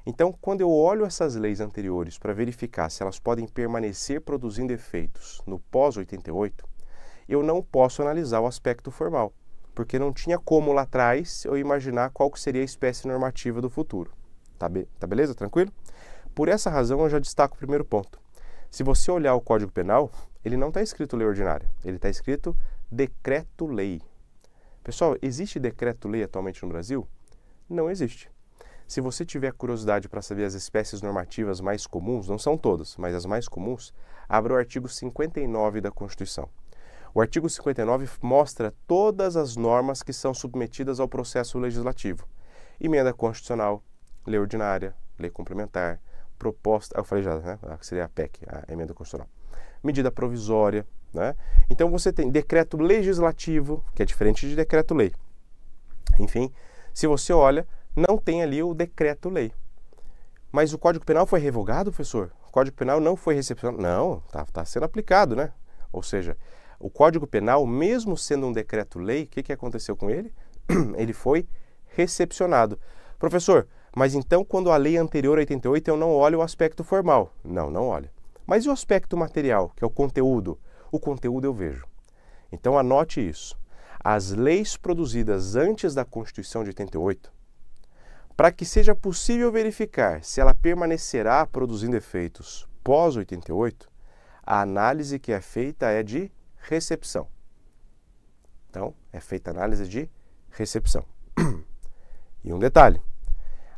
Então, quando eu olho essas leis anteriores para verificar se elas podem permanecer produzindo efeitos no pós-88, eu não posso analisar o aspecto formal, porque não tinha como lá atrás eu imaginar qual que seria a espécie normativa do futuro. Tá beleza? Tranquilo? Por essa razão, eu já destaco o primeiro ponto. Se você olhar o Código Penal, ele não está escrito lei ordinária, ele está escrito decreto-lei. Pessoal, existe decreto-lei atualmente no Brasil? Não existe. Se você tiver curiosidade para saber as espécies normativas mais comuns, não são todas, mas as mais comuns, abra o artigo 59 da Constituição. O artigo 59 mostra todas as normas que são submetidas ao processo legislativo. Emenda constitucional, lei ordinária, lei complementar, proposta, eu falei já, né? Seria a PEC, a emenda constitucional. Medida provisória, né? Então você tem decreto legislativo, que é diferente de decreto-lei. Enfim, se você olha, não tem ali o decreto-lei. Mas o Código Penal foi revogado, professor? O Código Penal não foi recepcionado? Não, está sendo aplicado, né? Ou seja, o Código Penal, mesmo sendo um decreto-lei, o que aconteceu com ele? Ele foi recepcionado. Professor, mas então quando a lei anterior a 88 eu não olho o aspecto formal? Não, não olho. Mas e o aspecto material, que é o conteúdo? O conteúdo eu vejo. Então anote isso. As leis produzidas antes da Constituição de 88, para que seja possível verificar se ela permanecerá produzindo efeitos pós-88, a análise que é feita é de recepção. Então, é feita a análise de recepção. E um detalhe,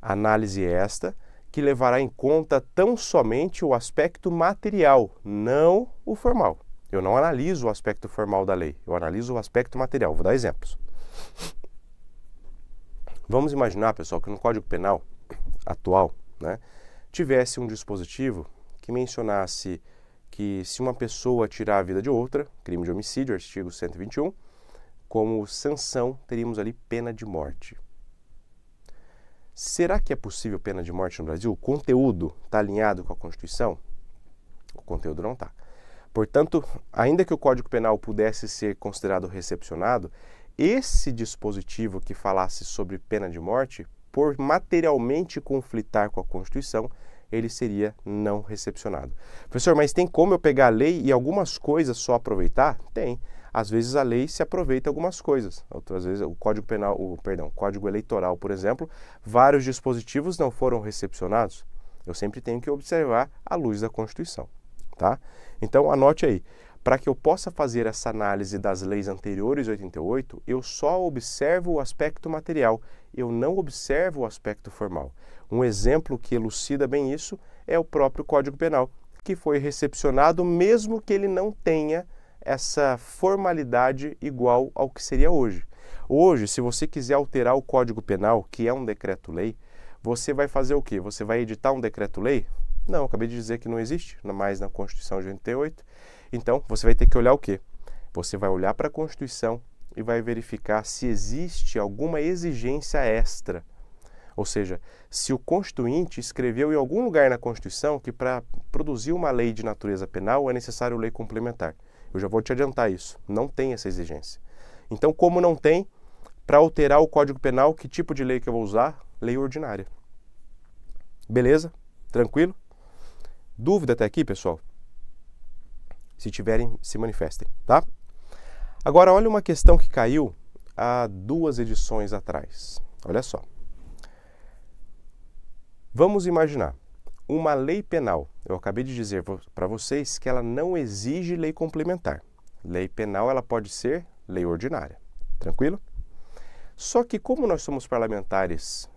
análise esta que levará em conta tão somente o aspecto material, não o formal. Eu não analiso o aspecto formal da lei, eu analiso o aspecto material. Vou dar exemplos. Vamos imaginar, pessoal, que no Código Penal atual, né, tivesse um dispositivo que mencionasse que se uma pessoa tirar a vida de outra, crime de homicídio, artigo 121, como sanção teríamos ali pena de morte. Será que é possível pena de morte no Brasil? O conteúdo está alinhado com a Constituição? O conteúdo não está. Portanto, ainda que o Código Penal pudesse ser considerado recepcionado, esse dispositivo que falasse sobre pena de morte, por materialmente conflitar com a Constituição, ele seria não recepcionado. Professor, mas tem como eu pegar a lei e algumas coisas só aproveitar? Tem. Às vezes a lei se aproveita algumas coisas. Outras vezes o Código Penal, o Código Eleitoral, por exemplo, vários dispositivos não foram recepcionados. Eu sempre tenho que observar à luz da Constituição, tá? Então anote aí. Para que eu possa fazer essa análise das leis anteriores a 88, eu só observo o aspecto material, eu não observo o aspecto formal. Um exemplo que elucida bem isso é o próprio Código Penal, que foi recepcionado mesmo que ele não tenha essa formalidade igual ao que seria hoje. Hoje, se você quiser alterar o Código Penal, que é um decreto-lei, você vai fazer o quê? Você vai editar um decreto-lei? Não, acabei de dizer que não existe mais na Constituição de 88. Então, você vai ter que olhar o quê? Você vai olhar para a Constituição e vai verificar se existe alguma exigência extra. Ou seja, se o Constituinte escreveu em algum lugar na Constituição que para produzir uma lei de natureza penal é necessário lei complementar. Eu já vou te adiantar isso. Não tem essa exigência. Então, como não tem, para alterar o Código Penal, que tipo de lei que eu vou usar? Lei ordinária. Beleza? Tranquilo? Dúvida até aqui, pessoal? Se tiverem, se manifestem, tá? Agora, olha uma questão que caiu há 2 edições atrás. Olha só. Vamos imaginar uma lei penal. Eu acabei de dizer para vocês que ela não exige lei complementar. Lei penal ela pode ser lei ordinária. Tranquilo? Só que como nós somos parlamentares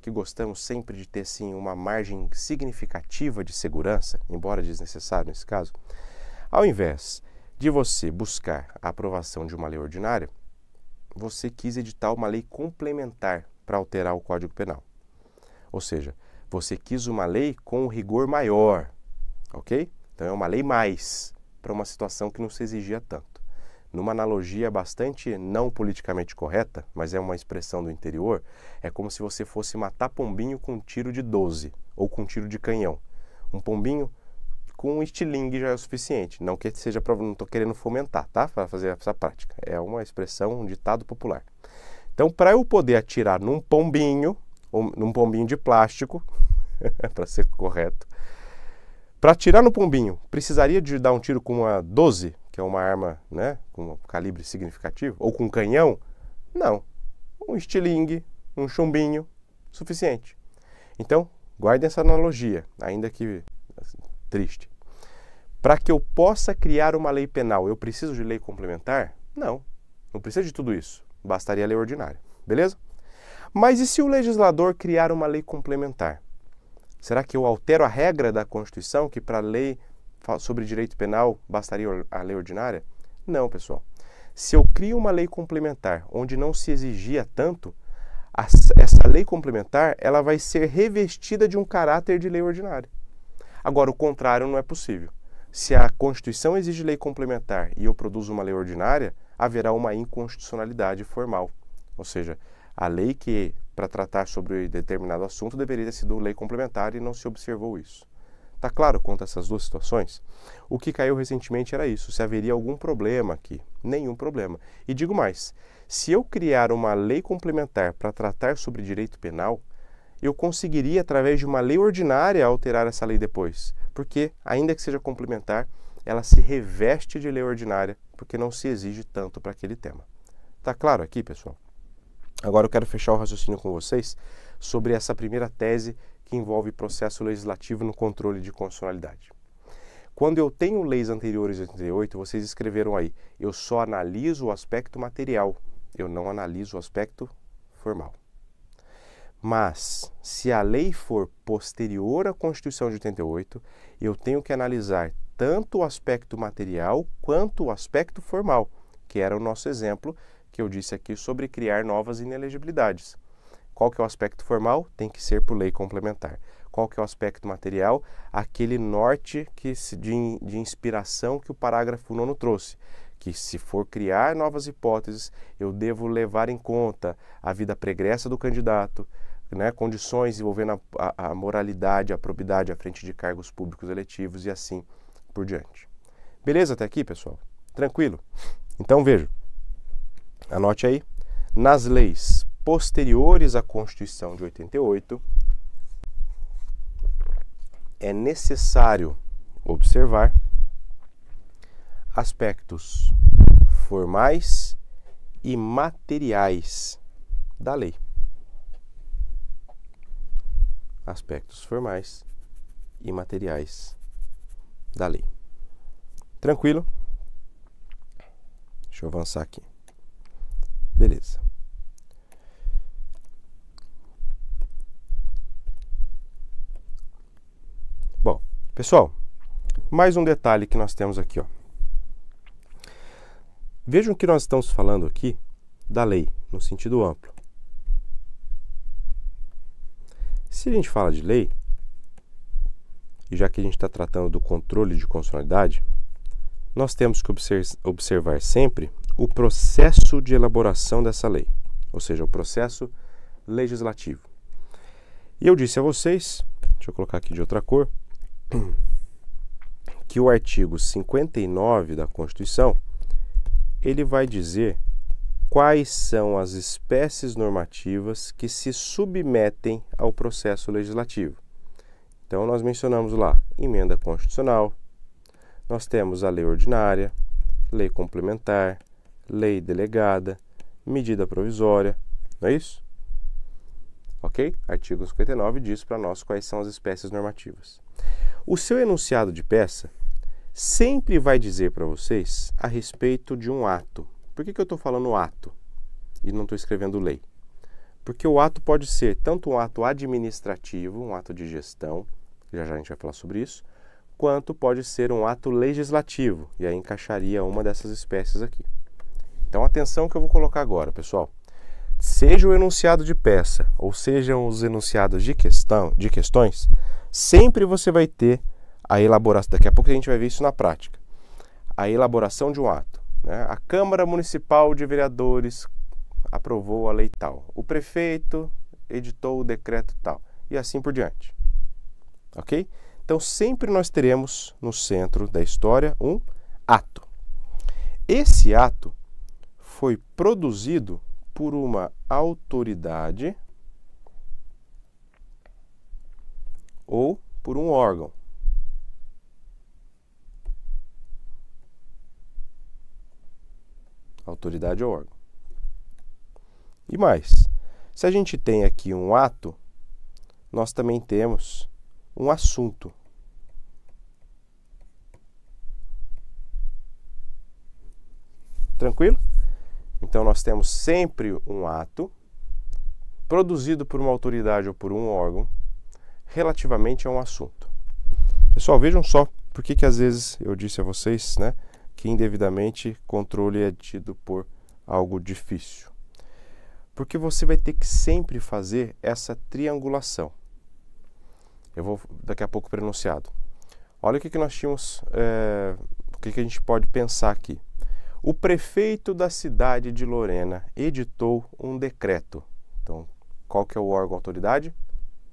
que gostamos sempre de ter sim uma margem significativa de segurança, embora desnecessário nesse caso, ao invés de você buscar a aprovação de uma lei ordinária, você quis editar uma lei complementar para alterar o Código Penal. Ou seja, você quis uma lei com um rigor maior, ok? Então é uma lei mais para uma situação que não se exigia tanto. Numa analogia bastante não politicamente correta, mas é uma expressão do interior, é como se você fosse matar pombinho com um tiro de 12 ou com um tiro de canhão. Um pombinho com um estilingue já é o suficiente. Não que seja não estou querendo fomentar, tá? Para fazer essa prática. É uma expressão, um ditado popular. Então, para eu poder atirar num pombinho, ou num pombinho de plástico, para ser correto, para atirar no pombinho, precisaria de dar um tiro com uma 12, que é uma arma, né, com um calibre significativo, ou com um canhão? Não. Um estilingue, um chumbinho, suficiente. Então, guardem essa analogia, ainda que assim, triste. Para que eu possa criar uma lei penal, eu preciso de lei complementar? Não, não precisa de tudo isso. Bastaria a lei ordinária, beleza? Mas e se o legislador criar uma lei complementar? Será que eu altero a regra da Constituição, que para a lei sobre direito penal bastaria a lei ordinária? Não, pessoal. Se eu crio uma lei complementar onde não se exigia tanto, essa lei complementar ela vai ser revestida de um caráter de lei ordinária. Agora, o contrário não é possível. Se a Constituição exige lei complementar e eu produzo uma lei ordinária, haverá uma inconstitucionalidade formal. Ou seja, a lei que, para tratar sobre determinado assunto, deveria ter sido lei complementar e não se observou isso. Está claro quanto a essas duas situações? O que caiu recentemente era isso, se haveria algum problema aqui. Nenhum problema. E digo mais, se eu criar uma lei complementar para tratar sobre direito penal, eu conseguiria, através de uma lei ordinária, alterar essa lei depois. Porque, ainda que seja complementar, ela se reveste de lei ordinária, porque não se exige tanto para aquele tema. Está claro aqui, pessoal? Agora eu quero fechar o raciocínio com vocês sobre essa primeira tese que envolve processo legislativo no controle de constitucionalidade. Quando eu tenho leis anteriores a 88, vocês escreveram aí, eu só analiso o aspecto material, eu não analiso o aspecto formal. Mas, se a lei for posterior à Constituição de 88, eu tenho que analisar tanto o aspecto material quanto o aspecto formal, que era o nosso exemplo que eu disse aqui sobre criar novas inelegibilidades. Qual que é o aspecto formal? Tem que ser por lei complementar. Qual que é o aspecto material? Aquele norte de inspiração que o parágrafo 9º trouxe, que se for criar novas hipóteses, eu devo levar em conta a vida pregressa do candidato, né, condições envolvendo a moralidade, a probidade à frente de cargos públicos eletivos e assim por diante. Beleza até aqui, pessoal? Tranquilo? Então, veja, anote aí, nas leis posteriores à Constituição de 88, é necessário observar aspectos formais e materiais da lei. Aspectos formais e materiais da lei. Tranquilo? Deixa eu avançar aqui. Beleza. Bom, pessoal, mais um detalhe que nós temos aqui, ó. Vejam que nós estamos falando aqui da lei, no sentido amplo. Se a gente fala de lei, e já que a gente está tratando do controle de constitucionalidade, nós temos que observar sempre o processo de elaboração dessa lei, ou seja, o processo legislativo. E eu disse a vocês, deixa eu colocar aqui de outra cor, que o artigo 59 da Constituição, ele vai dizer quais são as espécies normativas que se submetem ao processo legislativo. Então, nós mencionamos lá emenda constitucional, nós temos a lei ordinária, lei complementar, lei delegada, medida provisória, não é isso? ok? Artigo 59 diz para nós quais são as espécies normativas. O seu enunciado de peça sempre vai dizer para vocês a respeito de um ato. Por que eu estou falando ato e não estou escrevendo lei? Porque o ato pode ser tanto um ato administrativo, um ato de gestão, já a gente vai falar sobre isso, quanto pode ser um ato legislativo, e aí encaixaria uma dessas espécies aqui. Então, atenção que eu vou colocar agora, pessoal. Seja o enunciado de peça, ou sejam os enunciados de questões, sempre você vai ter a elaboração, daqui a pouco a gente vai ver isso na prática, a elaboração de um ato, né? A Câmara Municipal de Vereadores aprovou a lei tal, o prefeito editou o decreto tal, e assim por diante. Ok? Então, sempre nós teremos no centro da história um ato. Esse ato foi produzido por uma autoridade ou por um órgão. Autoridade ou órgão. E mais, se a gente tem aqui um ato, nós também temos um assunto. Tranquilo? Então, nós temos sempre um ato produzido por uma autoridade ou por um órgão relativamente a um assunto. Pessoal, vejam só por que às vezes eu disse a vocês, né, que indevidamente controle é tido por algo difícil. Porque você vai ter que sempre fazer essa triangulação. Eu vou daqui a pouco para o enunciado. Olha o que nós tínhamos, o que a gente pode pensar aqui. O prefeito da cidade de Lorena editou um decreto. Então, qual que é o órgão autoridade?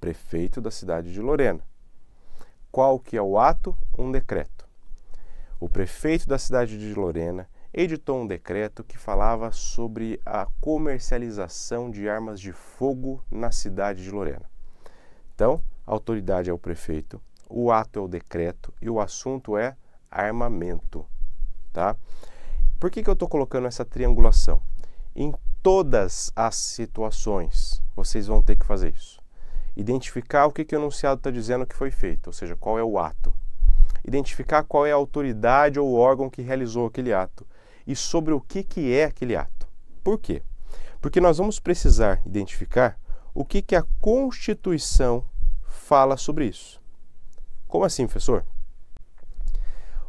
Prefeito da cidade de Lorena. Qual que é o ato? Um decreto. O prefeito da cidade de Lorena editou um decreto que falava sobre a comercialização de armas de fogo na cidade de Lorena. Então, a autoridade é o prefeito, o ato é o decreto e o assunto é armamento, tá? Por que eu estou colocando essa triangulação? Em todas as situações, vocês vão ter que fazer isso. Identificar o que o enunciado está dizendo que foi feito, ou seja, qual é o ato. Identificar qual é a autoridade ou órgão que realizou aquele ato e sobre o que é aquele ato. Por quê? Porque nós vamos precisar identificar o que a Constituição fala sobre isso. Como assim, professor?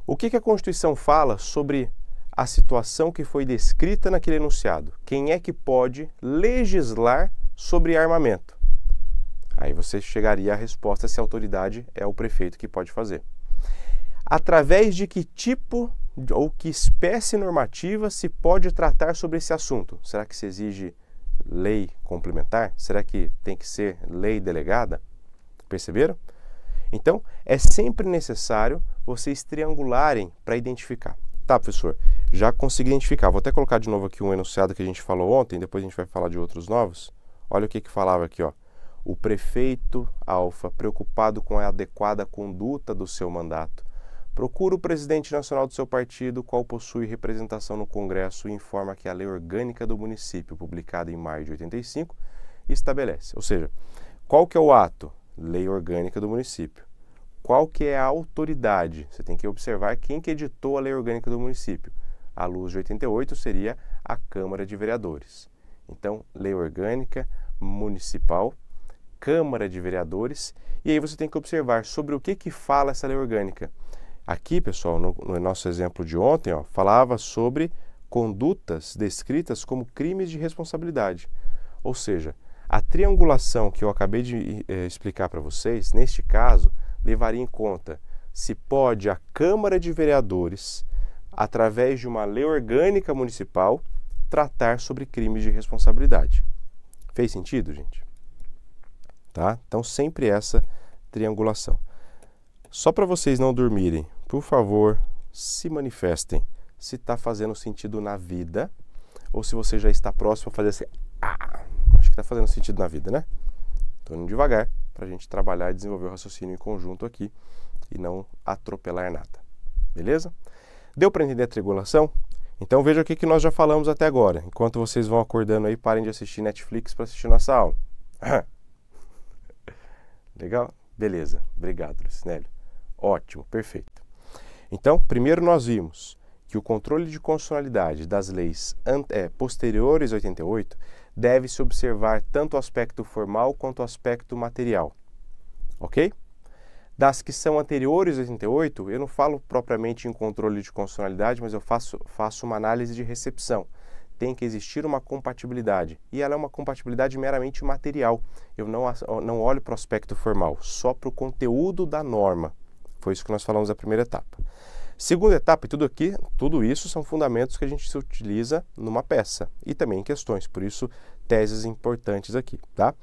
O que a Constituição fala sobre a situação que foi descrita naquele enunciado? Quem é que pode legislar sobre armamento? Aí você chegaria à resposta se a autoridade é o prefeito que pode fazer. Através de que tipo ou que espécie normativa se pode tratar sobre esse assunto? Será que se exige lei complementar? Será que tem que ser lei delegada? Perceberam? Então, é sempre necessário vocês triangularem para identificar. Tá, professor, já consegui identificar. Vou até colocar de novo aqui um enunciado que a gente falou ontem, depois a gente vai falar de outros novos. Olha o que falava aqui, ó. O prefeito Alfa, preocupado com a adequada conduta do seu mandato, procura o presidente nacional do seu partido, qual possui representação no Congresso, e informa que a lei orgânica do município, publicada em maio de 85, estabelece. Ou seja, qual que é o ato? Lei orgânica do município. Qual que é a autoridade? Você tem que observar quem que editou a lei orgânica do município. À luz de 88 seria a Câmara de Vereadores. Então, lei orgânica municipal, Câmara de Vereadores, e aí você tem que observar sobre o que fala essa lei orgânica. Aqui, pessoal, no nosso exemplo de ontem, ó, falava sobre condutas descritas como crimes de responsabilidade. Ou seja, a triangulação que eu acabei de explicar para vocês, neste caso, levaria em conta se pode a Câmara de Vereadores, através de uma lei orgânica municipal, tratar sobre crimes de responsabilidade. Fez sentido, gente? Tá? Então, sempre essa triangulação. Só para vocês não dormirem, por favor, se manifestem se está fazendo sentido na vida ou se você já está próximo a fazer assim, acho que está fazendo sentido na vida, né? Estou indo devagar para a gente trabalhar e desenvolver o raciocínio em conjunto aqui e não atropelar nada. Beleza? Deu para entender a triangulação? Então veja o que nós já falamos até agora. Enquanto vocês vão acordando aí, parem de assistir Netflix para assistir nossa aula. Legal? Beleza. Obrigado, Lucinélio. Ótimo, perfeito. Então, primeiro nós vimos que o controle de constitucionalidade das leis posteriores a 88 deve-se observar tanto o aspecto formal quanto o aspecto material. Ok? Das que são anteriores a 88, eu não falo propriamente em controle de constitucionalidade, mas eu faço uma análise de recepção. Tem que existir uma compatibilidade, e ela é uma compatibilidade meramente material. Eu não olho para o aspecto formal, só para o conteúdo da norma. Foi isso que nós falamos na primeira etapa. Segunda etapa, e tudo isso são fundamentos que a gente se utiliza numa peça e também em questões, por isso teses importantes aqui, tá?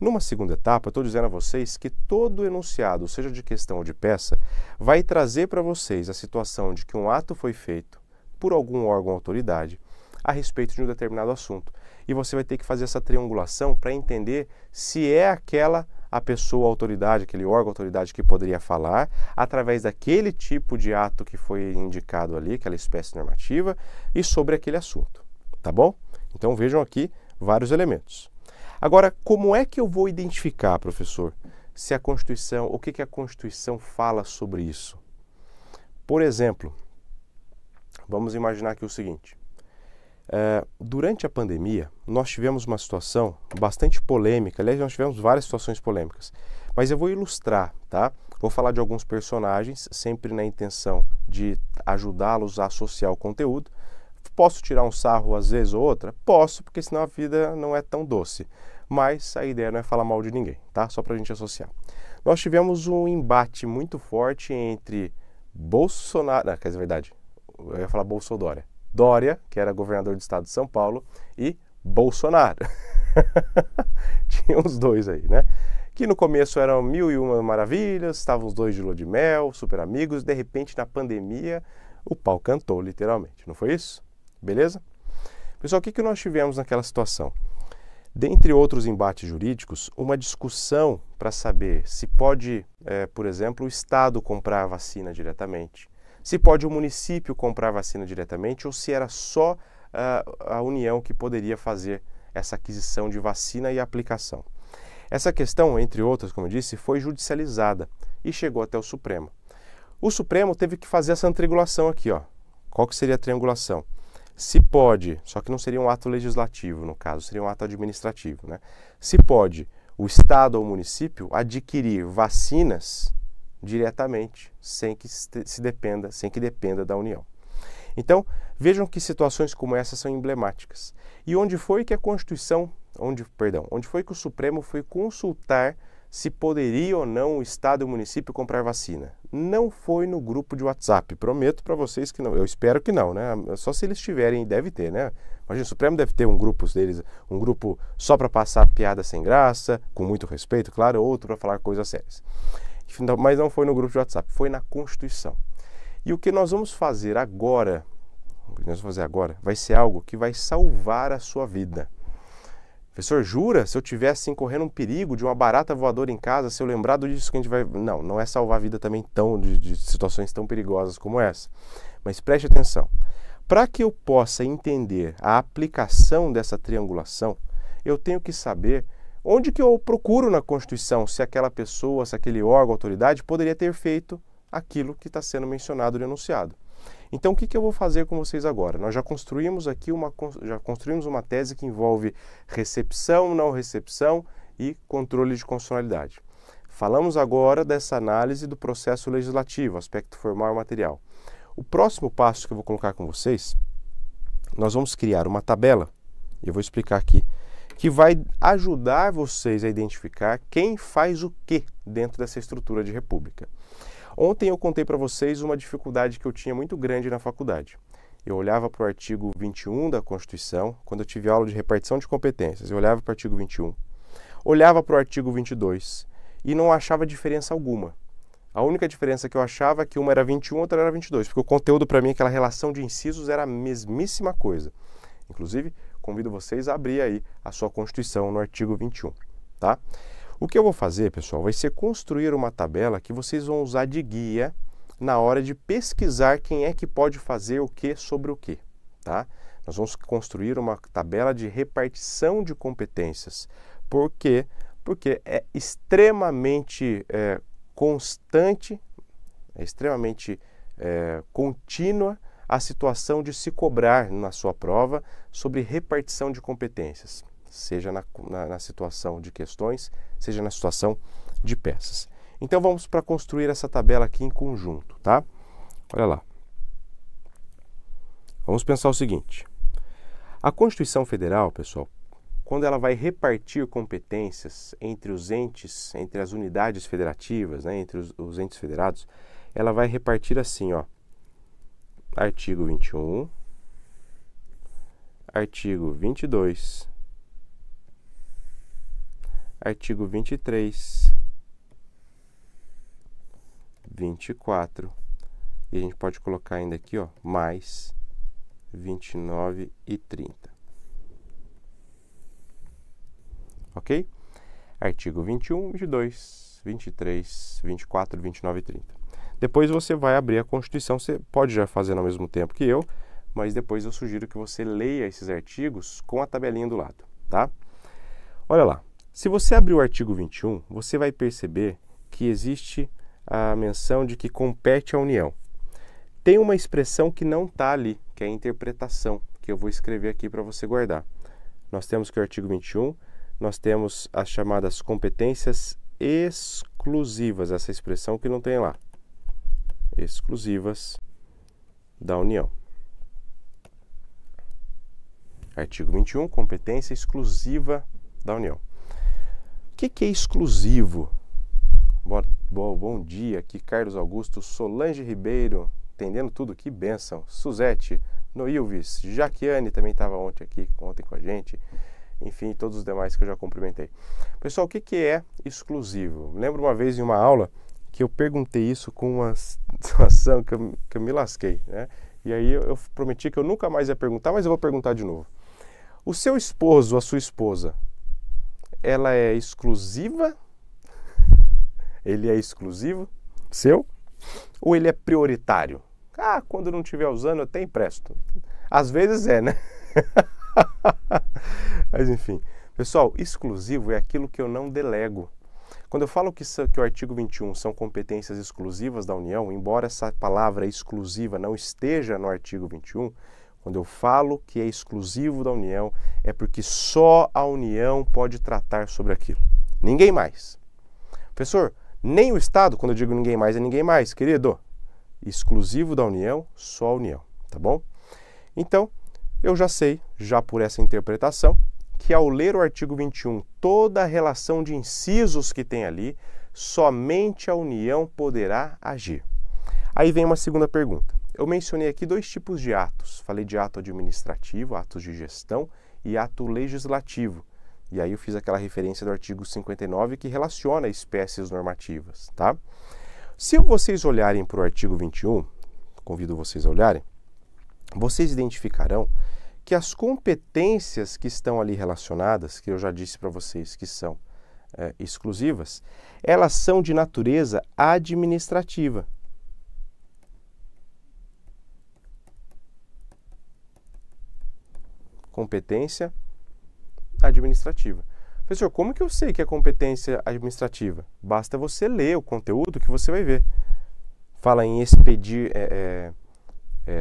Numa segunda etapa, eu estou dizendo a vocês que todo enunciado, seja de questão ou de peça, vai trazer para vocês a situação de que um ato foi feito por algum órgão ou autoridade a respeito de um determinado assunto. E você vai ter que fazer essa triangulação para entender se é a pessoa, a autoridade, aquele órgão, autoridade que poderia falar através daquele tipo de ato que foi indicado ali, aquela espécie normativa, e sobre aquele assunto, tá bom? Então vejam aqui vários elementos. Agora, como é que eu vou identificar, professor, se a Constituição, o que a Constituição fala sobre isso? Por exemplo, vamos imaginar aqui o seguinte. Durante a pandemia, nós tivemos uma situação bastante polêmica. Aliás, nós tivemos várias situações polêmicas. Mas eu vou ilustrar, tá? Vou falar de alguns personagens, sempre na intenção de ajudá-los a associar o conteúdo. Posso tirar um sarro às vezes ou outra? Posso, porque senão a vida não é tão doce. Mas a ideia não é falar mal de ninguém, tá? Só para a gente associar. Nós tivemos um embate muito forte entre Bolsonaro... Não, quer dizer, verdade, eu ia falar Bolsodória. Dória, que era governador do estado de São Paulo, e Bolsonaro. Tinha os dois aí, né? Que no começo eram 1001 maravilhas, estavam os dois de lua de mel, super amigos, de repente na pandemia o pau cantou, literalmente. Não foi isso? Beleza? Pessoal, o que nós tivemos naquela situação? Dentre outros embates jurídicos, uma discussão para saber se pode, por exemplo, o Estado comprar a vacina diretamente, se pode o município comprar vacina diretamente ou se era só a União que poderia fazer essa aquisição de vacina e aplicação. Essa questão, entre outras, como eu disse, foi judicializada e chegou até o Supremo. O Supremo teve que fazer essa triangulação aqui, ó. Qual que seria a triangulação? Se pode, só que não seria um ato legislativo, no caso, seria um ato administrativo, né? Se pode o Estado ou o município adquirir vacinas diretamente, sem que dependa da União. Então, vejam que situações como essa são emblemáticas. E onde foi que a Constituição, onde foi que o Supremo foi consultar se poderia ou não o Estado e o município comprar vacina? Não foi no grupo de WhatsApp, prometo para vocês que não, eu espero que não, né? Só se eles tiverem, deve ter, né? Imagina, o Supremo deve ter um grupo deles, um grupo só para passar piada sem graça, com muito respeito, claro, outro para falar coisas sérias. Mas não foi no grupo de WhatsApp, foi na Constituição. E o que nós vamos fazer agora, vai ser algo que vai salvar a sua vida. Professor, jura? Se eu tivesse assim, correndo um perigo de uma barata voadora em casa, se eu lembrar disso que a gente vai... Não é salvar a vida também de situações tão perigosas como essa. Mas preste atenção. Para que eu possa entender a aplicação dessa triangulação, eu tenho que saber onde que eu procuro na Constituição se aquela pessoa, se aquele órgão, autoridade, poderia ter feito aquilo que está sendo mencionado no enunciado. Então, o que eu vou fazer com vocês agora? Nós já construímos aqui uma tese que envolve recepção, não recepção e controle de constitucionalidade. Falamos agora dessa análise do processo legislativo, aspecto formal e material. O próximo passo que eu vou colocar com vocês, nós vamos criar uma tabela, e eu vou explicar aqui, que vai ajudar vocês a identificar quem faz o que dentro dessa estrutura de república. Ontem eu contei para vocês uma dificuldade que eu tinha muito grande na faculdade. Eu olhava para o artigo 21 da Constituição, quando eu tive aula de repartição de competências, eu olhava para o artigo 21, olhava para o artigo 22 e não achava diferença alguma. A única diferença que eu achava é que uma era 21 e outra era 22, porque o conteúdo para mim, aquela relação de incisos, era a mesmíssima coisa. Inclusive, convido vocês a abrir aí a sua Constituição no artigo 21, tá? O que eu vou fazer, pessoal, vai ser construir uma tabela que vocês vão usar de guia na hora de pesquisar quem é que pode fazer o que sobre o que, tá? Nós vamos construir uma tabela de repartição de competências, porque porque é extremamente constante, é extremamente contínua a situação de se cobrar na sua prova sobre repartição de competências, seja na situação de questões, seja na situação de peças. Então vamos para construir essa tabela aqui em conjunto, tá? Olha lá. Vamos pensar o seguinte. A Constituição Federal, pessoal, quando ela vai repartir competências entre os entes, entre as unidades federativas, né, entre os entes federados, ela vai repartir assim, ó. Artigo 21, artigo 22, artigo 23, 24, e a gente pode colocar ainda aqui, ó, mais 29 e 30. Ok? Artigo 21, 22, 23, 24, 29 e 30. Depois você vai abrir a Constituição, você pode já fazer ao mesmo tempo que eu, mas depois eu sugiro que você leia esses artigos com a tabelinha do lado, tá? Olha lá, se você abrir o artigo 21, você vai perceber que existe a menção de que compete à União. Tem uma expressão que não está ali, que é a interpretação, que eu vou escrever aqui para você guardar. Nós temos que o artigo 21, nós temos as chamadas competências exclusivas, essa expressão que não tem lá. Exclusivas da União. Artigo 21, competência exclusiva da União. O que é exclusivo? Bom dia, aqui Carlos Augusto, Solange Ribeiro, entendendo tudo, que bênção. Suzete, Noilves, Jaquiane também estava ontem com a gente. Enfim, todos os demais que eu já cumprimentei. Pessoal, o que é exclusivo? Lembro uma vez em uma aula que eu perguntei isso com uma situação que eu me lasquei, né? E aí eu prometi que eu nunca mais ia perguntar, mas eu vou perguntar de novo. O seu esposo, a sua esposa, ela é exclusiva? Ele é exclusivo seu? Ou ele é prioritário? Ah, quando não estiver usando eu até empresto. Às vezes é, né? Mas enfim. Pessoal, exclusivo é aquilo que eu não delego. Quando eu falo que o artigo 21 são competências exclusivas da União, embora essa palavra exclusiva não esteja no artigo 21, quando eu falo que é exclusivo da União, é porque só a União pode tratar sobre aquilo. Ninguém mais. Professor, nem o Estado, quando eu digo ninguém mais, é ninguém mais, querido. Exclusivo da União, só a União, tá bom? Então, eu já sei, já por essa interpretação, que ao ler o artigo 21, toda a relação de incisos que tem ali, somente a União poderá agir. Aí vem uma segunda pergunta. Eu mencionei aqui dois tipos de atos. Falei de ato administrativo, atos de gestão, e ato legislativo. E aí eu fiz aquela referência do artigo 59 que relaciona espécies normativas, tá? Se vocês olharem para o artigo 21, convido vocês a olharem, vocês identificarão que as competências que estão ali relacionadas, que eu já disse para vocês que são exclusivas, elas são de natureza administrativa. Competência administrativa. Professor, como que eu sei que é competência administrativa? Basta você ler o conteúdo que você vai ver. Fala em expedir,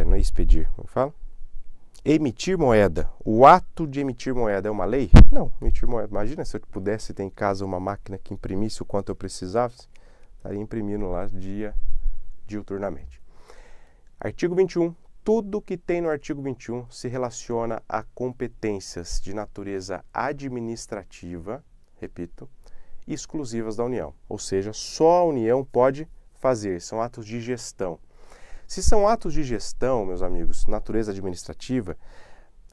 não é expedir, como fala? Emitir moeda. O ato de emitir moeda é uma lei? Não, emitir moeda. Imagina se eu pudesse ter em casa uma máquina que imprimisse o quanto eu precisasse, estaria imprimindo lá diuturnamente. Artigo 21. Tudo que tem no artigo 21 se relaciona a competências de natureza administrativa, repito, exclusivas da União. Ou seja, só a União pode fazer, são atos de gestão. Se são atos de gestão, meus amigos, natureza administrativa,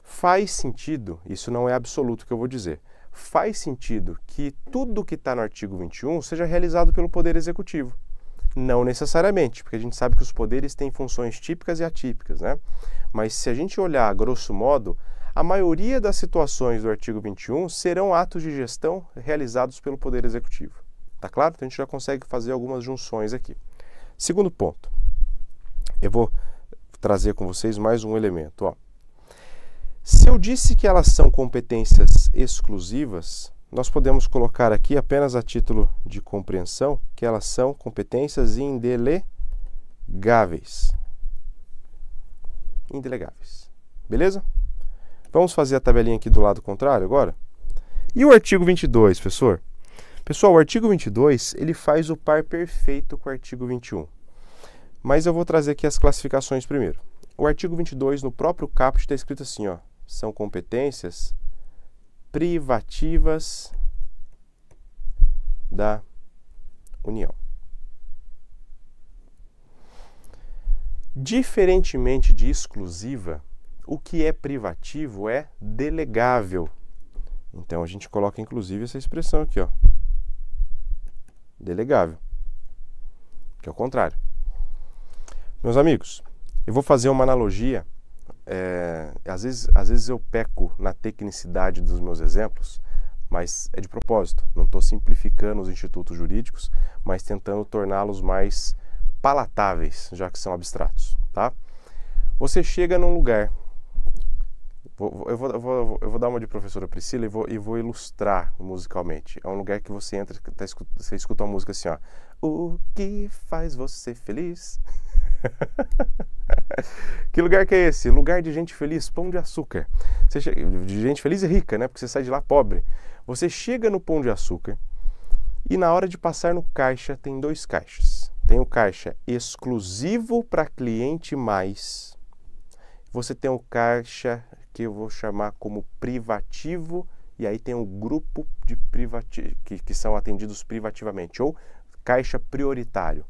faz sentido, isso não é absoluto que eu vou dizer, faz sentido que tudo que está no artigo 21 seja realizado pelo Poder Executivo. Não necessariamente, porque a gente sabe que os poderes têm funções típicas e atípicas, né? Mas se a gente olhar, grosso modo, a maioria das situações do artigo 21 serão atos de gestão realizados pelo Poder Executivo. Tá claro? Então a gente já consegue fazer algumas junções aqui. Segundo ponto. Eu vou trazer com vocês mais um elemento. Ó. Se eu disse que elas são competências exclusivas, nós podemos colocar aqui apenas a título de compreensão que elas são competências indelegáveis. Indelegáveis. Beleza? Vamos fazer a tabelinha aqui do lado contrário agora? E o artigo 22, professor? Pessoal, o artigo 22, ele faz o par perfeito com o artigo 21. Mas eu vou trazer aqui as classificações primeiro. O artigo 22, no próprio caput, está escrito assim, ó, são competências privativas da União. Diferentemente de exclusiva, o que é privativo é delegável. Então, a gente coloca, inclusive, essa expressão aqui, ó. Delegável. Que é o contrário. Meus amigos, eu vou fazer uma analogia. Às vezes eu peco na tecnicidade dos meus exemplos, mas é de propósito. Não estou simplificando os institutos jurídicos, mas tentando torná-los mais palatáveis, já que são abstratos, tá? Você chega num lugar, eu vou dar uma de professora Priscila e vou ilustrar musicalmente. É um lugar que você entra, você escuta uma música assim, ó. O que faz você feliz? Que lugar que é esse? Lugar de gente feliz, Pão de Açúcar. De gente feliz e rica, né? Porque você sai de lá pobre. Você chega no Pão de Açúcar e na hora de passar no caixa tem dois caixas. Tem o caixa exclusivo para cliente mais. Você tem o caixa que eu vou chamar como privativo e aí tem o grupo de que são atendidos privativamente ou caixa prioritário.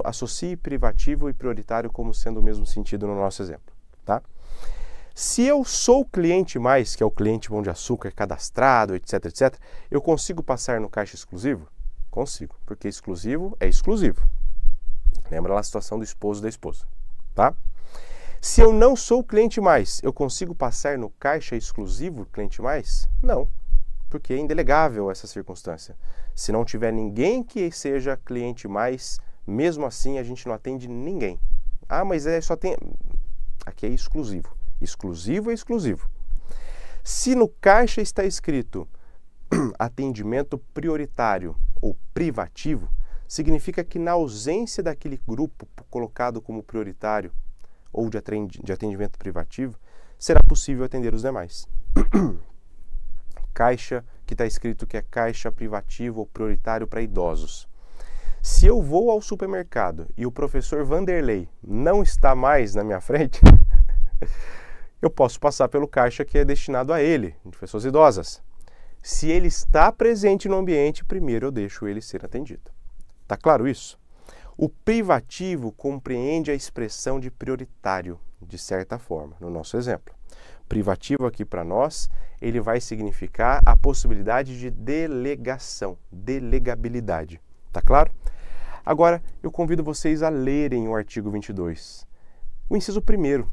Associe privativo e prioritário como sendo o mesmo sentido no nosso exemplo, tá? Se eu sou o cliente mais, que é o cliente Pão de Açúcar cadastrado, etc, etc, eu consigo passar no caixa exclusivo? Consigo, porque exclusivo é exclusivo. Lembra lá a situação do esposo e da esposa, tá? Se eu não sou o cliente mais, eu consigo passar no caixa exclusivo cliente mais? Não, porque é indelegável essa circunstância. Se não tiver ninguém que seja cliente mais, mesmo assim a gente não atende ninguém. Ah, mas só tem... Aqui é exclusivo. Exclusivo é exclusivo. Se no caixa está escrito atendimento prioritário ou privativo, significa que na ausência daquele grupo colocado como prioritário ou de atendimento privativo, será possível atender os demais. Caixa que está escrito que é caixa privativo ou prioritário para idosos. Se eu vou ao supermercado e o professor Vanderlei não está mais na minha frente, eu posso passar pelo caixa que é destinado a ele, de pessoas idosas. Se ele está presente no ambiente, primeiro eu deixo ele ser atendido. Tá claro isso? O privativo compreende a expressão de prioritário, de certa forma, no nosso exemplo. Privativo aqui para nós, ele vai significar a possibilidade de delegação, delegabilidade. Tá claro? Agora, eu convido vocês a lerem o artigo 22. O inciso 1º.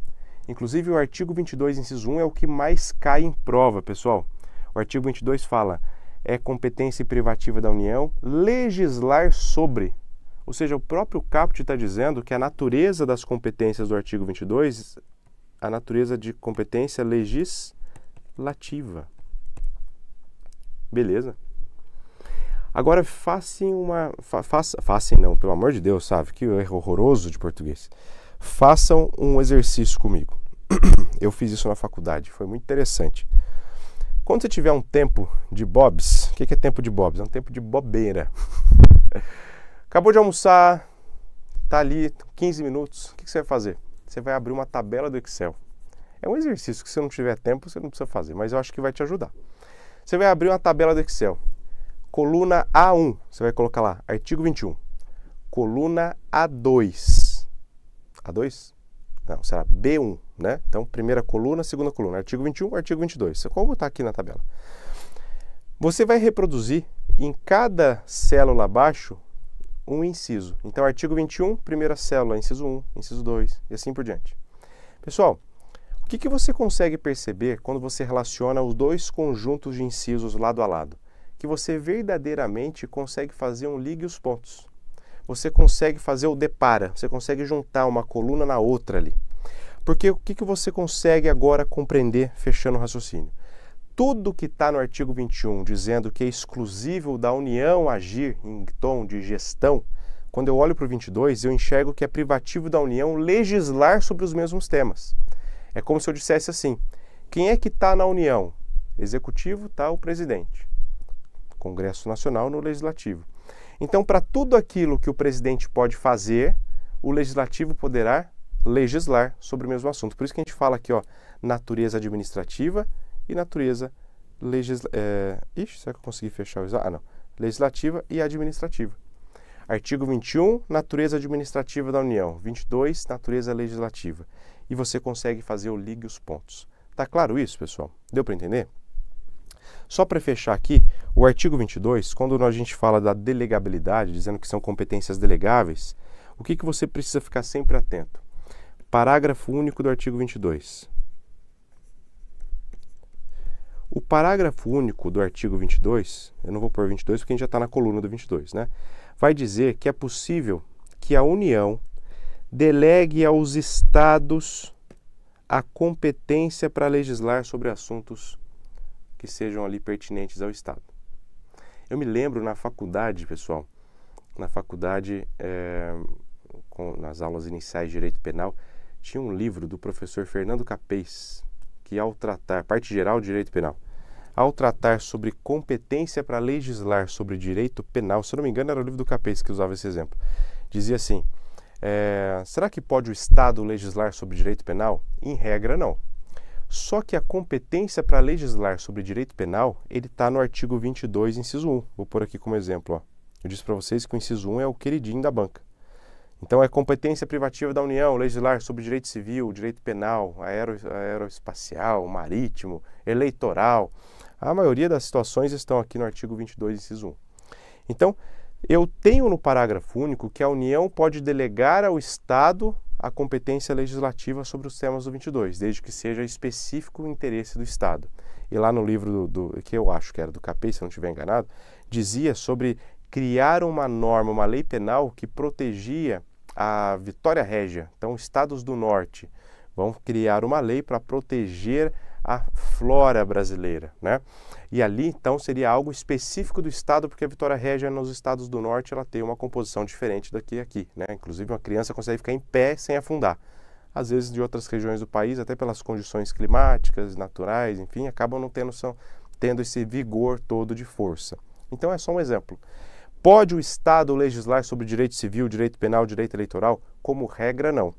Inclusive, o artigo 22, inciso 1, é o que mais cai em prova, pessoal. O artigo 22 fala, é competência privativa da União legislar sobre. Ou seja, o próprio caput está dizendo que a natureza das competências do artigo 22, a natureza de competência legislativa. Beleza? Agora, façam não, pelo amor de Deus, sabe? Que erro horroroso de português. Façam um exercício comigo. Eu fiz isso na faculdade, foi muito interessante. Quando você tiver um tempo de bobs, o que é tempo de bobs? É um tempo de bobeira. Acabou de almoçar, tá ali 15 minutos, o que você vai fazer? Você vai abrir uma tabela do Excel. É um exercício que se não tiver tempo, você não precisa fazer, mas eu acho que vai te ajudar. Você vai abrir uma tabela do Excel. Coluna A1, você vai colocar lá, artigo 21. Coluna A2. A2? Não, será B1, né? Então, primeira coluna, segunda coluna. Artigo 21, artigo 22. Como está aqui na tabela? Você vai reproduzir em cada célula abaixo um inciso. Então, artigo 21, primeira célula, inciso 1, inciso 2 e assim por diante. Pessoal, o que você consegue perceber quando você relaciona os dois conjuntos de incisos lado a lado? Que você verdadeiramente consegue fazer um ligue os pontos. Você consegue fazer o depara, você consegue juntar uma coluna na outra ali. Porque o que você consegue agora compreender fechando o raciocínio? tudo que está no artigo 21, dizendo que é exclusivo da União agir em tom de gestão, quando eu olho para o 22, eu enxergo que é privativo da União legislar sobre os mesmos temas. É como se eu dissesse assim, quem é que está na União? Executivo está o presidente, Congresso Nacional no Legislativo. Então, para tudo aquilo que o presidente pode fazer, o Legislativo poderá legislar sobre o mesmo assunto. Por isso que a gente fala aqui, ó, natureza administrativa e natureza será que eu consegui fechar o... não. Legislativa e administrativa. Artigo 21, natureza administrativa da União. 22, natureza legislativa. E você consegue fazer o ligue os pontos. Tá claro isso, pessoal? Deu para entender? Só para fechar aqui, o artigo 22, quando a gente fala da delegabilidade, dizendo que são competências delegáveis, o que você precisa ficar sempre atento? Parágrafo único do artigo 22. O parágrafo único do artigo 22, eu não vou pôr 22 porque a gente já está na coluna do 22, né? Vai dizer que é possível que a União delegue aos Estados a competência para legislar sobre assuntos que sejam ali pertinentes ao Estado. Eu me lembro na faculdade, pessoal, nas aulas iniciais de Direito Penal, tinha um livro do professor Fernando Capês, que ao tratar, parte geral de Direito Penal, ao tratar sobre competência para legislar sobre direito penal, se eu não me engano era o livro do Capês que usava esse exemplo, dizia assim, será que pode o Estado legislar sobre direito penal? Em regra, não. Só que a competência para legislar sobre direito penal, ele está no artigo 22, inciso 1. Vou pôr aqui como exemplo. Ó. Eu disse para vocês que o inciso 1 é o queridinho da banca. Então, é competência privativa da União legislar sobre direito civil, direito penal, aeroespacial, marítimo, eleitoral. A maioria das situações estão aqui no artigo 22, inciso 1. Então, eu tenho no parágrafo único que a União pode delegar ao Estado a competência legislativa sobre os temas do 22, desde que seja específico o interesse do Estado. E lá no livro que eu acho que era do Capês, se eu não estiver enganado, dizia sobre criar uma norma, uma lei penal que protegia a Vitória Régia. Então, estados do norte vão criar uma lei para proteger a flora brasileira, né? E ali, então, seria algo específico do estado, porque a Vitória Régia nos estados do norte ela tem uma composição diferente daqui a aqui, né? Inclusive, uma criança consegue ficar em pé sem afundar. Às vezes, de outras regiões do país, até pelas condições climáticas, naturais, enfim, acabam não tendo esse vigor todo de força. Então, é só um exemplo. Pode o Estado legislar sobre direito civil, direito penal, direito eleitoral? Como regra, não.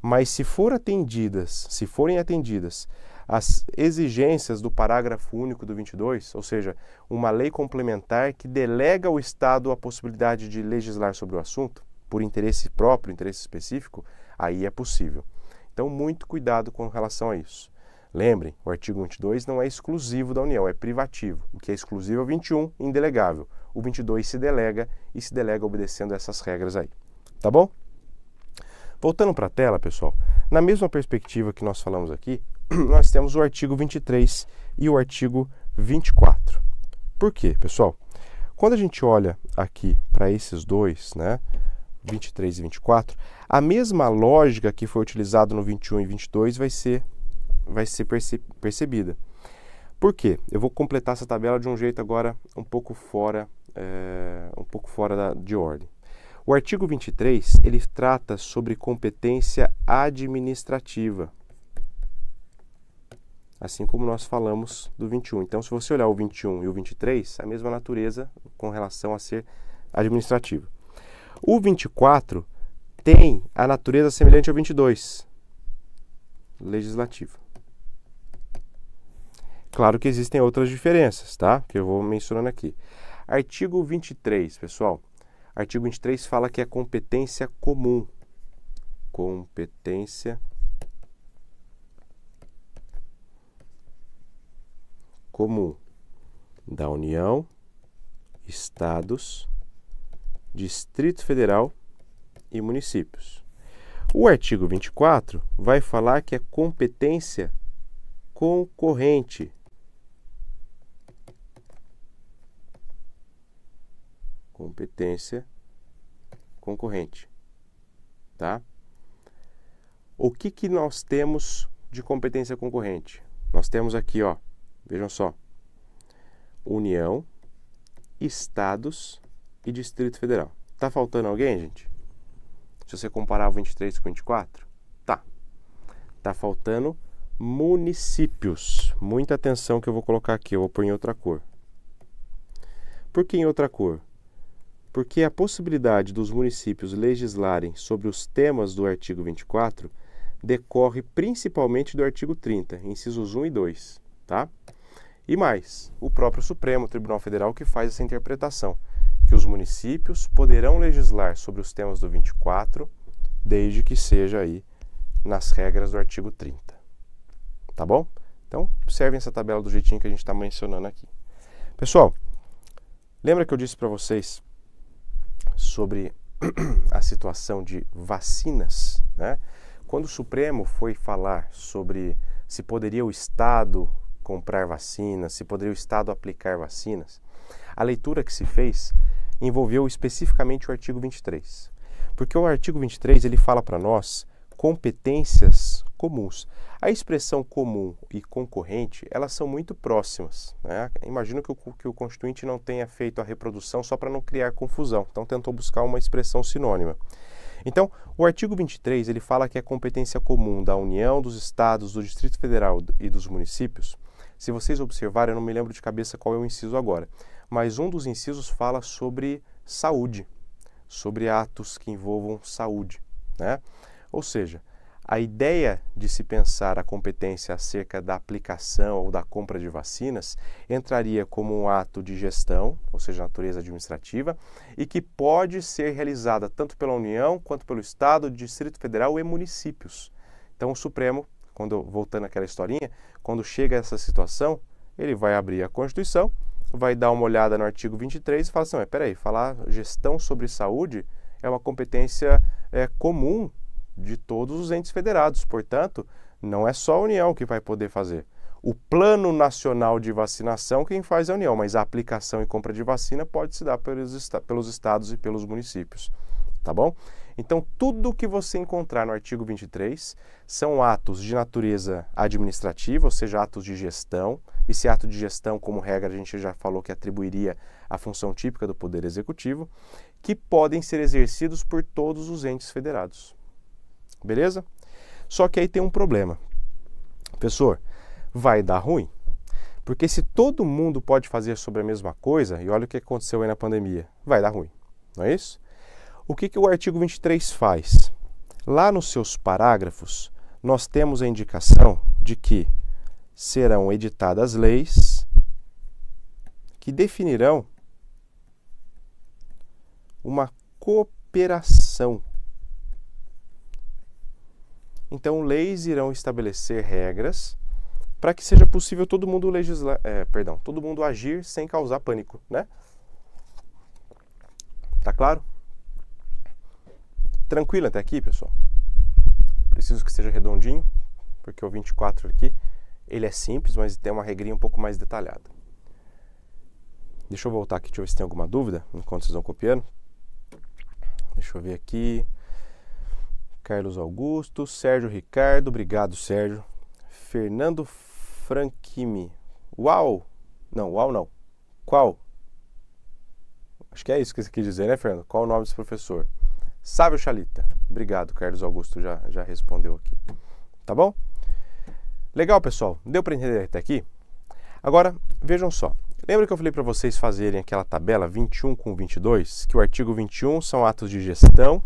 Mas se forem atendidas as exigências do parágrafo único do 22, ou seja, uma lei complementar que delega ao Estado a possibilidade de legislar sobre o assunto, por interesse próprio, interesse específico, aí é possível. Então, muito cuidado com relação a isso. Lembrem, o artigo 22 não é exclusivo da União, é privativo. O que é exclusivo é o 21, indelegável. O 22 se delega e se delega obedecendo essas regras aí. Tá bom? Voltando para a tela, pessoal, na mesma perspectiva que nós falamos aqui, nós temos o artigo 23 e o artigo 24. Por quê, pessoal? Quando a gente olha aqui para esses dois, né, 23 e 24, a mesma lógica que foi utilizada no 21 e 22 vai ser percebida. Por quê? Eu vou completar essa tabela de um jeito agora um pouco fora de ordem. O artigo 23, ele trata sobre competência administrativa, assim como nós falamos do 21. Então, se você olhar o 21 e o 23, a mesma natureza com relação a ser administrativa. O 24 tem a natureza semelhante ao 22, legislativa. Claro que existem outras diferenças, tá? Que eu vou mencionando aqui. Artigo 23, pessoal. Artigo 23 fala que é competência comum. Competência comum da União, Estados, Distrito Federal e municípios. O artigo 24 vai falar que é competência concorrente. Competência concorrente, tá? O que nós temos de competência concorrente? Nós temos aqui, ó, vejam só, União, Estados e Distrito Federal. Tá faltando alguém, gente? Se você comparar o 23 com o 24, tá. Tá faltando municípios. Muita atenção que eu vou colocar aqui, eu vou pôr em outra cor. Por que em outra cor? Porque a possibilidade dos municípios legislarem sobre os temas do artigo 24 decorre principalmente do artigo 30, incisos 1 e 2, tá? E mais, o próprio Supremo Tribunal Federal que faz essa interpretação, que os municípios poderão legislar sobre os temas do 24, desde que seja aí nas regras do artigo 30. Tá bom? Então, observem essa tabela do jeitinho que a gente está mencionando aqui. Pessoal, lembra que eu disse para vocês sobre a situação de vacinas, né? Quando o Supremo foi falar sobre se poderia o Estado comprar vacinas, se poderia o Estado aplicar vacinas, a leitura que se fez envolveu especificamente o artigo 23. Porque o artigo 23 ele fala para nós competências comuns. A expressão comum e concorrente, elas são muito próximas, né? Imagino que o Constituinte não tenha feito a reprodução só para não criar confusão, então tentou buscar uma expressão sinônima. Então, o artigo 23, ele fala que é competência comum da União, dos Estados, do Distrito Federal e dos municípios. Se vocês observarem, eu não me lembro de cabeça qual é o inciso agora, mas um dos incisos fala sobre saúde, sobre atos que envolvam saúde, né? Ou seja, a ideia de se pensar a competência acerca da aplicação ou da compra de vacinas entraria como um ato de gestão, ou seja, natureza administrativa, e que pode ser realizada tanto pela União quanto pelo Estado, Distrito Federal e municípios. Então o Supremo, voltando àquela historinha, quando chega a essa situação, ele vai abrir a Constituição, vai dar uma olhada no artigo 23 e fala assim, peraí, falar gestão sobre saúde é uma competência comum de todos os entes federados, portanto, não é só a União que vai poder fazer. O Plano Nacional de Vacinação quem faz é a União, mas a aplicação e compra de vacina pode se dar pelos estados e pelos municípios, tá bom? Então, tudo que você encontrar no artigo 23 são atos de natureza administrativa, ou seja, atos de gestão. Esse ato de gestão, como regra, a gente já falou que atribuiria a função típica do Poder Executivo, que podem ser exercidos por todos os entes federados. Beleza? Só que aí tem um problema. Professor, vai dar ruim? Porque se todo mundo pode fazer sobre a mesma coisa, e olha o que aconteceu aí na pandemia, vai dar ruim, não é isso? O que o artigo 23 faz? Lá nos seus parágrafos, nós temos a indicação de que serão editadas leis que definirão uma cooperação. Então, leis irão estabelecer regras para que seja possível todo mundo todo mundo agir sem causar pânico, né? Tá claro? Tranquilo até aqui, pessoal? Preciso que seja redondinho, porque o 24 aqui, ele é simples, mas tem uma regrinha um pouco mais detalhada. Deixa eu voltar aqui, deixa eu ver se tem alguma dúvida, enquanto vocês vão copiando. Deixa eu ver aqui. Carlos Augusto, Sérgio Ricardo, obrigado, Sérgio. Fernando Franchimi. Uau! Não, uau não. Qual? Acho que é isso que você quis dizer, né, Fernando? Qual o nome desse professor? Sávio Chalita. Obrigado, Carlos Augusto já respondeu aqui. Tá bom? Legal, pessoal. Deu para entender até aqui? Agora, vejam só. Lembra que eu falei para vocês fazerem aquela tabela 21 com 22? Que o artigo 21 são atos de gestão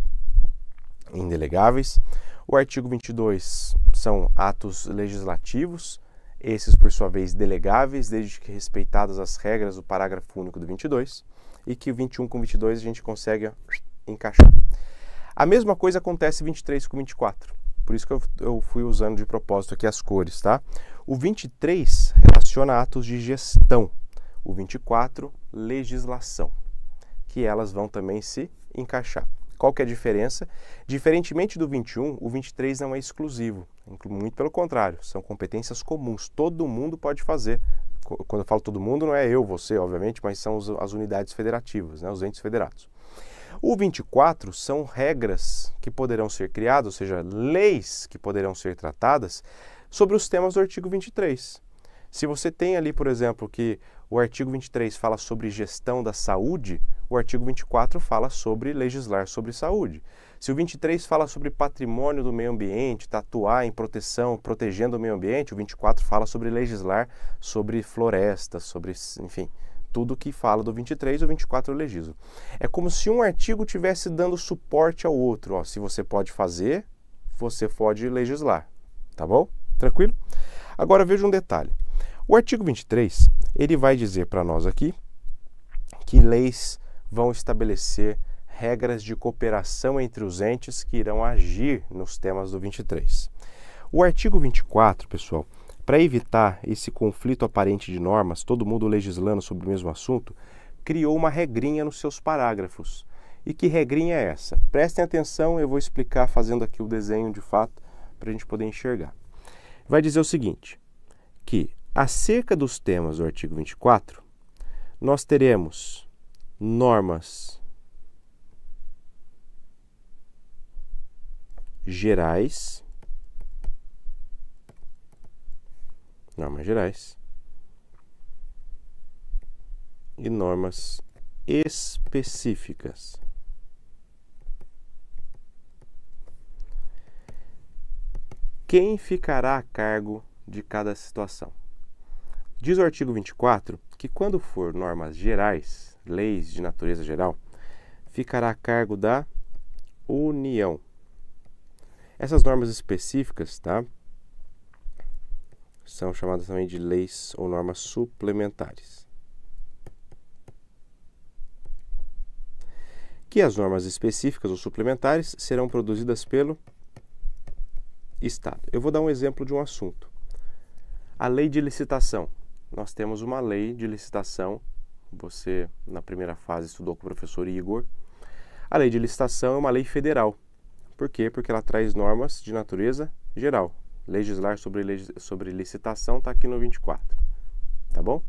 indelegáveis. O artigo 22 são atos legislativos, esses por sua vez delegáveis, desde que respeitadas as regras do parágrafo único do 22, e que o 21 com 22 a gente consegue encaixar. A mesma coisa acontece 23 com 24, por isso que eu fui usando de propósito aqui as cores, tá? O 23 relaciona atos de gestão, o 24 legislação, que elas vão também se encaixar. Qual que é a diferença? Diferentemente do 21, o 23 não é exclusivo, muito pelo contrário, são competências comuns, todo mundo pode fazer. Quando eu falo todo mundo, não é eu, você, obviamente, mas são as unidades federativas, né, os entes federados. O 24 são regras que poderão ser criadas, ou seja, leis que poderão ser tratadas sobre os temas do artigo 23. Se você tem ali, por exemplo, que o artigo 23 fala sobre gestão da saúde, o artigo 24 fala sobre legislar sobre saúde. Se o 23 fala sobre patrimônio do meio ambiente, atuar em proteção, protegendo o meio ambiente, o 24 fala sobre legislar sobre florestas, sobre, enfim, tudo que fala do 23, o 24 eu legislo. É como se um artigo estivesse dando suporte ao outro. Ó, se você pode fazer, você pode legislar. Tá bom? Tranquilo? Agora veja um detalhe. O artigo 23, ele vai dizer para nós aqui que leis vão estabelecer regras de cooperação entre os entes que irão agir nos temas do 23. O artigo 24, pessoal, para evitar esse conflito aparente de normas, todo mundo legislando sobre o mesmo assunto, criou uma regrinha nos seus parágrafos. E que regrinha é essa? Prestem atenção, eu vou explicar fazendo aqui o desenho de fato para a gente poder enxergar. Vai dizer o seguinte, que acerca dos temas do artigo 24, nós teremos normas gerais, e normas específicas. Quem ficará a cargo de cada situação? Diz o artigo 24 que quando for normas gerais, leis de natureza geral, ficará a cargo da União. Essas normas específicas, tá? São chamadas também de leis ou normas suplementares. Que as normas específicas ou suplementares serão produzidas pelo Estado. Eu vou dar um exemplo de um assunto. A lei de licitação. Nós temos uma lei de licitação. Você, na primeira fase, estudou com o professor Igor. A lei de licitação é uma lei federal. Por quê? Porque ela traz normas de natureza geral. Legislar sobre licitação está aqui no 24. Tá bom?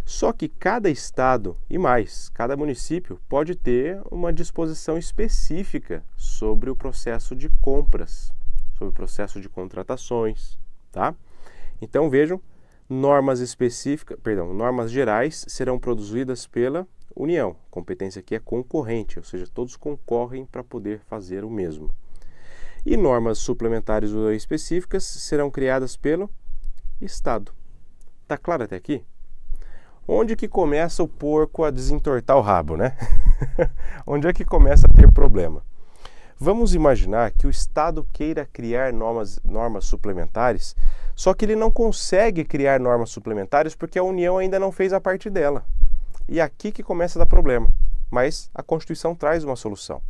Só que cada estado e mais, cada município pode ter uma disposição específica sobre o processo de compras, sobre o processo de contratações, tá? Então vejam, normas gerais serão produzidas pela União. A competência aqui é concorrente, ou seja, todos concorrem para poder fazer o mesmo. E normas suplementares ou específicas serão criadas pelo Estado. Tá claro até aqui? Onde que começa o porco a desentortar o rabo, né? Onde é que começa a ter problema? Vamos imaginar que o Estado queira criar normas suplementares, só que ele não consegue criar normas suplementares porque a União ainda não fez a parte dela. E aqui que começa a dar problema. Mas a Constituição traz uma solução.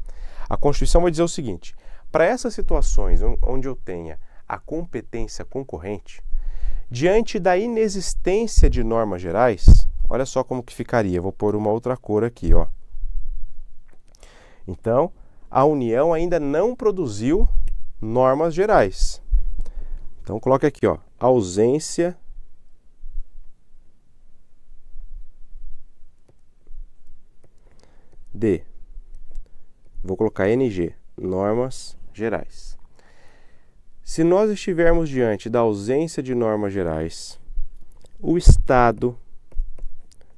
A Constituição vai dizer o seguinte: para essas situações onde eu tenha a competência concorrente, diante da inexistência de normas gerais, olha só como que ficaria. Vou pôr uma outra cor aqui, ó. Então, a União ainda não produziu normas gerais. Então, coloque aqui, ó, ausência de, vou colocar NG, normas gerais. Se nós estivermos diante da ausência de normas gerais, o Estado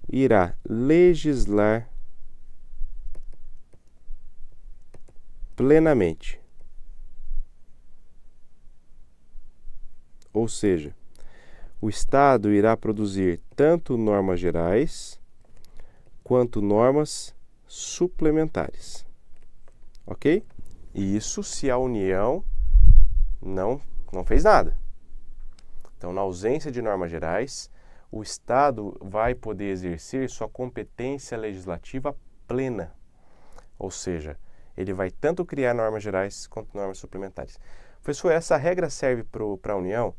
irá legislar plenamente. Ou seja, o Estado irá produzir tanto normas gerais quanto normas suplementares. Ok? E isso se a União não fez nada. Então, na ausência de normas gerais, o Estado vai poder exercer sua competência legislativa plena. Ou seja, ele vai tanto criar normas gerais quanto normas suplementares. Professor, essa regra serve para a União?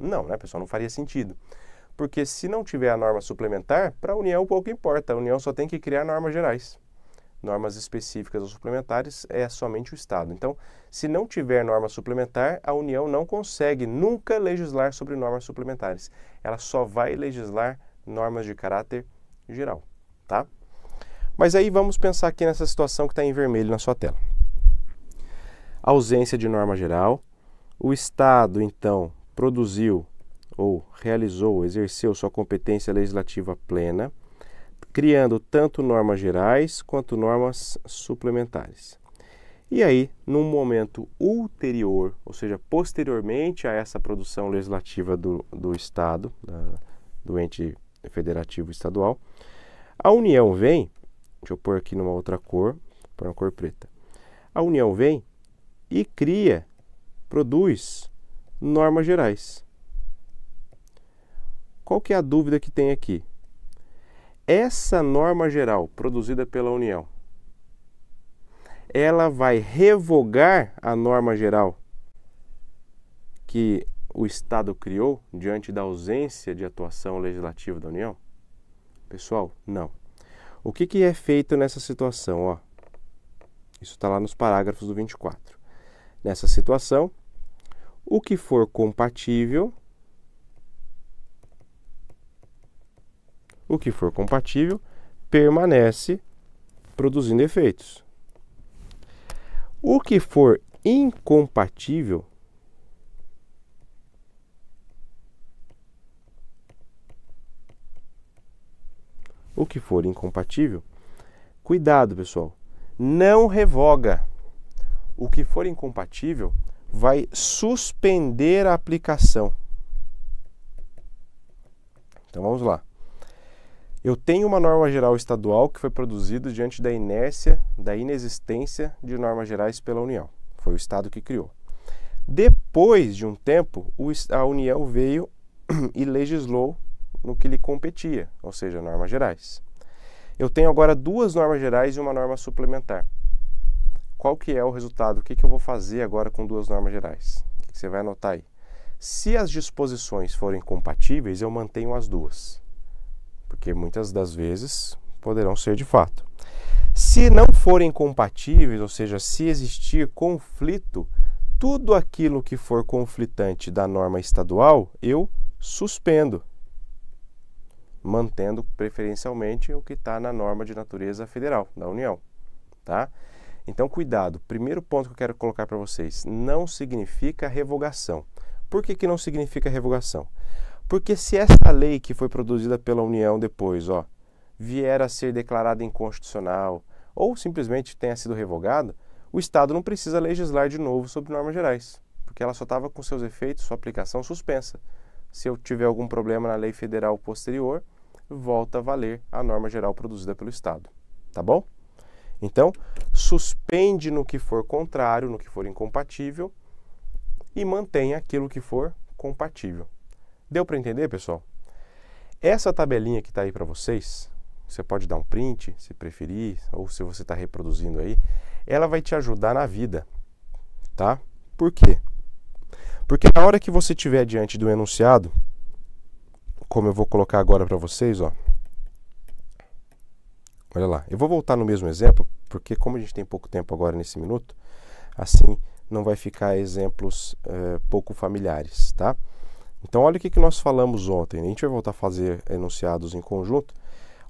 Não, né, pessoal? Não faria sentido. Porque se não tiver a norma suplementar, para a União pouco importa. A União só tem que criar normas gerais. Normas específicas ou suplementares é somente o Estado. Então, se não tiver norma suplementar, a União não consegue nunca legislar sobre normas suplementares. Ela só vai legislar normas de caráter geral, tá? Mas aí vamos pensar aqui nessa situação que está em vermelho na sua tela. Ausência de norma geral. O Estado, então, produziu ou realizou, exerceu sua competência legislativa plena, criando tanto normas gerais quanto normas suplementares. E aí, num momento ulterior, ou seja, posteriormente a essa produção legislativa do Estado, do ente federativo estadual, a União vem, deixa eu pôr aqui numa outra cor, pôr uma cor preta, a União vem e cria, produz normas gerais. Qual que é a dúvida que tem aqui? Essa norma geral produzida pela União, ela vai revogar a norma geral que o Estado criou diante da ausência de atuação legislativa da União? Pessoal, não. O que é feito nessa situação? Ó, isso está lá nos parágrafos do 24. Nessa situação, o que for compatível, permanece produzindo efeitos. O que for incompatível, cuidado, pessoal, não revoga. O que for incompatível vai suspender a aplicação. Então vamos lá. Eu tenho uma norma geral estadual que foi produzida diante da inércia, da inexistência de normas gerais pela União. Foi o Estado que criou. Depois de um tempo, a União veio e legislou no que lhe competia, ou seja, normas gerais. Eu tenho agora duas normas gerais e uma norma suplementar. Qual que é o resultado? O que eu vou fazer agora com duas normas gerais? O que você vai anotar aí? Se as disposições forem compatíveis, eu mantenho as duas, porque muitas das vezes poderão ser de fato. Se não forem compatíveis, ou seja, se existir conflito, tudo aquilo que for conflitante da norma estadual, eu suspendo, mantendo preferencialmente o que está na norma de natureza federal, da União, tá? Então, cuidado. Primeiro ponto que eu quero colocar para vocês, não significa revogação. Por que não significa revogação? Porque se essa lei que foi produzida pela União depois, vier a ser declarada inconstitucional ou simplesmente tenha sido revogada, o Estado não precisa legislar de novo sobre normas gerais, porque ela só estava com seus efeitos, sua aplicação suspensa. Se eu tiver algum problema na lei federal posterior, volta a valer a norma geral produzida pelo Estado. Tá bom? Então, suspende no que for contrário, no que for incompatível, e mantém aquilo que for compatível. Deu para entender, pessoal? Essa tabelinha que está aí para vocês, você pode dar um print, se preferir, ou se você está reproduzindo aí, ela vai te ajudar na vida, tá? Por quê? Porque na hora que você estiver diante do enunciado, como eu vou colocar agora para vocês, olha lá, eu vou voltar no mesmo exemplo, porque como a gente tem pouco tempo agora nesse minuto, assim não vai ficar exemplos pouco familiares, tá? Então olha o que nós falamos ontem, a gente vai voltar a fazer enunciados em conjunto.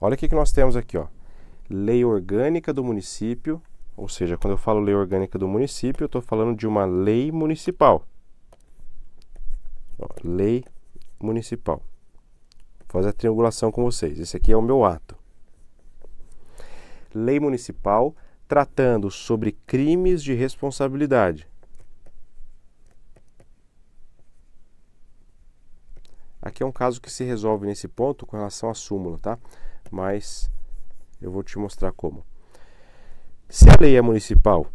Olha o que nós temos aqui, lei orgânica do município, ou seja, quando eu falo lei orgânica do município, eu estou falando de uma lei municipal. Lei municipal. Vou fazer a triangulação com vocês, esse aqui é o meu ato. Lei municipal tratando sobre crimes de responsabilidade. Aqui é um caso que se resolve nesse ponto com relação à súmula, tá? Mas eu vou te mostrar como. Se a lei é municipal,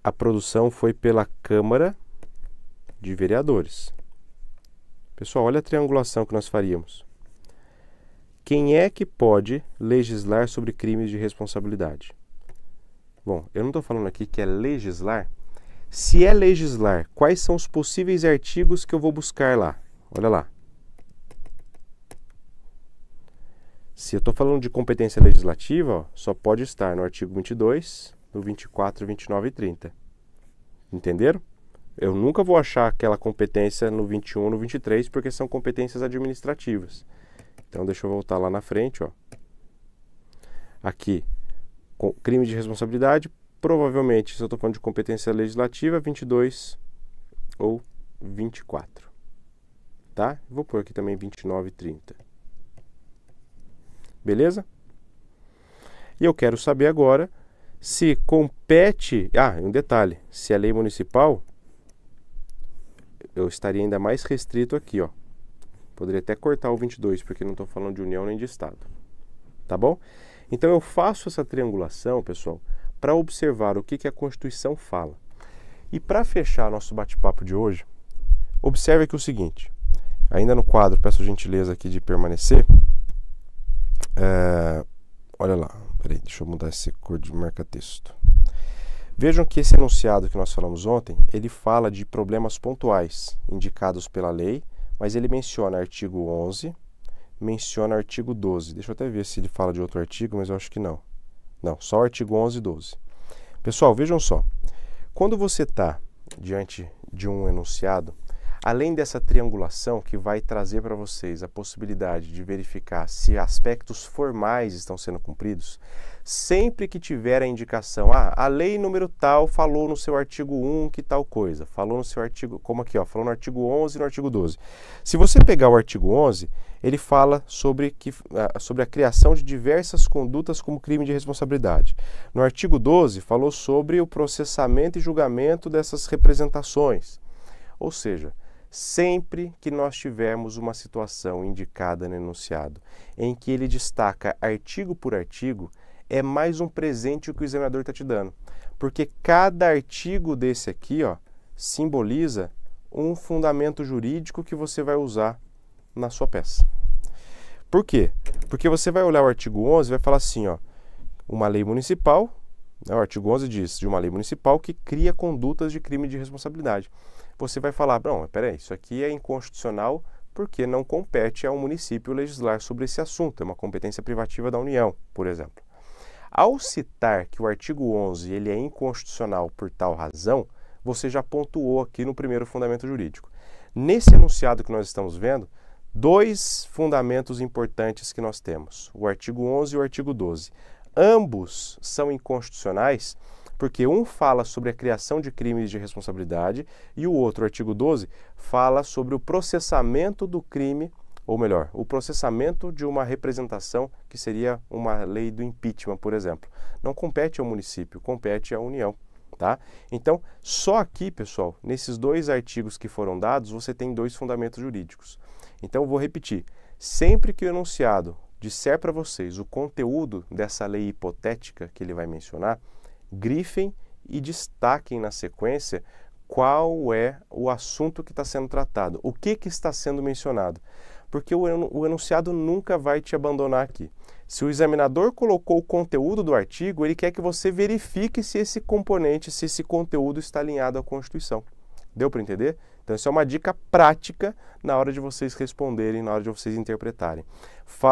a produção foi pela Câmara de Vereadores. Pessoal, olha a triangulação que nós faríamos. Quem é que pode legislar sobre crimes de responsabilidade? Bom, eu não estou falando aqui que é legislar. Se é legislar, quais são os possíveis artigos que eu vou buscar lá? Olha lá. Se eu estou falando de competência legislativa, só pode estar no artigo 22, no 24, 29 e 30. Entenderam? Eu nunca vou achar aquela competência no 21 ou no 23, porque são competências administrativas. Então, deixa eu voltar lá na frente, Aqui, crime de responsabilidade, provavelmente, se eu estou falando de competência legislativa, 22 ou 24. tá? Vou pôr aqui também 29,30. Beleza? E eu quero saber agora se compete... Ah, um detalhe, se é lei municipal, eu estaria ainda mais restrito aqui, ó. Poderia até cortar o 22, porque não estou falando de União nem de Estado. Tá bom? Então eu faço essa triangulação, pessoal, para observar o que a Constituição fala. E para fechar nosso bate-papo de hoje, observe aqui o seguinte. Ainda no quadro, peço a gentileza aqui de permanecer. Olha lá, peraí, deixa eu mudar esse cor de marca-texto. Vejam que esse enunciado que nós falamos ontem, ele fala de problemas pontuais indicados pela lei, mas ele menciona artigo 11, menciona artigo 12. Deixa eu até ver se ele fala de outro artigo, mas eu acho que não. Não, só o artigo 11 e 12. Pessoal, vejam só. Quando você está diante de um enunciado, além dessa triangulação que vai trazer para vocês a possibilidade de verificar se aspectos formais estão sendo cumpridos, sempre que tiver a indicação, a lei número tal falou no seu artigo 1 que tal coisa, falou no seu artigo, como aqui, ó, falou no artigo 11 e no artigo 12. Se você pegar o artigo 11, ele fala sobre a criação de diversas condutas como crime de responsabilidade. No artigo 12, falou sobre o processamento e julgamento dessas representações. Ou seja, sempre que nós tivermos uma situação indicada no enunciado em que ele destaca artigo por artigo, é mais um presente que o examinador está te dando. Porque cada artigo desse aqui, ó, simboliza um fundamento jurídico que você vai usar na sua peça. Por quê? Porque você vai olhar o artigo 11 e vai falar assim, ó, uma lei municipal, né, o artigo 11 diz de uma lei municipal que cria condutas de crime de responsabilidade. Você vai falar, não, peraí, isso aqui é inconstitucional porque não compete ao município legislar sobre esse assunto, é uma competência privativa da União, por exemplo. Ao citar que o artigo 11 ele é inconstitucional por tal razão, você já pontuou aqui no primeiro fundamento jurídico. Nesse enunciado que nós estamos vendo, dois fundamentos importantes que nós temos, o artigo 11 e o artigo 12. Ambos são inconstitucionais porque um fala sobre a criação de crimes de responsabilidade e o outro, o artigo 12, fala sobre o processamento do crime, ou melhor, o processamento de uma representação que seria uma lei do impeachment, por exemplo. Não compete ao município, compete à União. Tá? Então, só aqui, pessoal, nesses dois artigos que foram dados, você tem dois fundamentos jurídicos. Então, eu vou repetir. Sempre que o enunciado disser para vocês o conteúdo dessa lei hipotética que ele vai mencionar, grifem e destaquem na sequência qual é o assunto que está sendo tratado, o que está sendo mencionado. Porque o enunciado nunca vai te abandonar aqui. Se o examinador colocou o conteúdo do artigo, ele quer que você verifique se esse componente, se esse conteúdo está alinhado à Constituição. Deu para entender? Então, isso é uma dica prática na hora de vocês responderem, na hora de vocês interpretarem.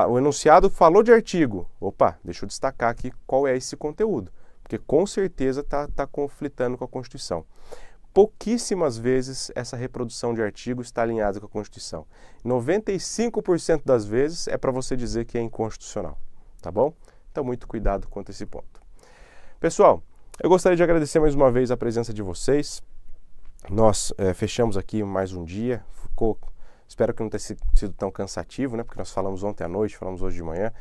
O enunciado falou de artigo. Opa, deixa eu destacar aqui qual é esse conteúdo, porque com certeza está conflitando com a Constituição. Pouquíssimas vezes essa reprodução de artigo está alinhada com a Constituição. 95% das vezes é para você dizer que é inconstitucional, tá bom? Então, muito cuidado quanto a esse ponto. Pessoal, eu gostaria de agradecer mais uma vez a presença de vocês. Nós fechamos aqui mais um dia. Espero que não tenha sido tão cansativo, né? Porque nós falamos ontem à noite, falamos hoje de manhã,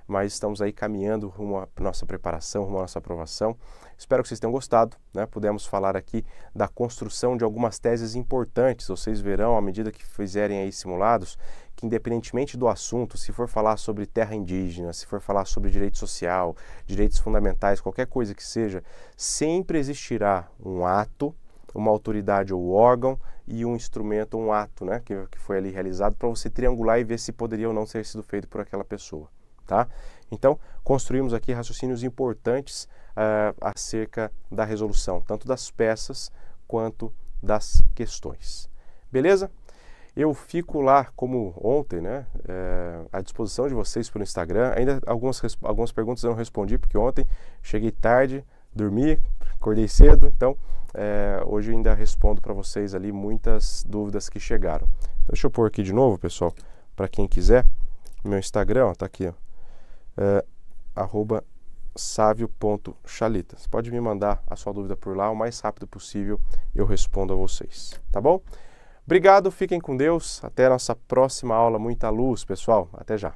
mas estamos aí caminhando rumo à nossa preparação, rumo à nossa aprovação. Espero que vocês tenham gostado, né? Pudemos falar aqui da construção de algumas teses importantes. Vocês verão, à medida que fizerem aí simulados, que independentemente do assunto, se for falar sobre terra indígena, se for falar sobre direito social, direitos fundamentais, qualquer coisa que seja, sempre existirá um ato, uma autoridade ou órgão e um instrumento, um ato, né? Que foi ali realizado para você triangular e ver se poderia ou não ter sido feito por aquela pessoa. Tá? Então, construímos aqui raciocínios importantes acerca da resolução, tanto das peças quanto das questões. Beleza? Eu fico lá, como ontem, né, à disposição de vocês pelo Instagram. Ainda algumas perguntas eu não respondi, porque ontem cheguei tarde, dormi, acordei cedo, então hoje eu ainda respondo para vocês ali muitas dúvidas que chegaram. Então, deixa eu pôr aqui de novo, pessoal, para quem quiser, meu Instagram está aqui, ó. @savio.chalita. Você pode me mandar a sua dúvida por lá, o mais rápido possível eu respondo a vocês, tá bom? Obrigado, fiquem com Deus. Até a nossa próxima aula. Muita luz, pessoal. Até já.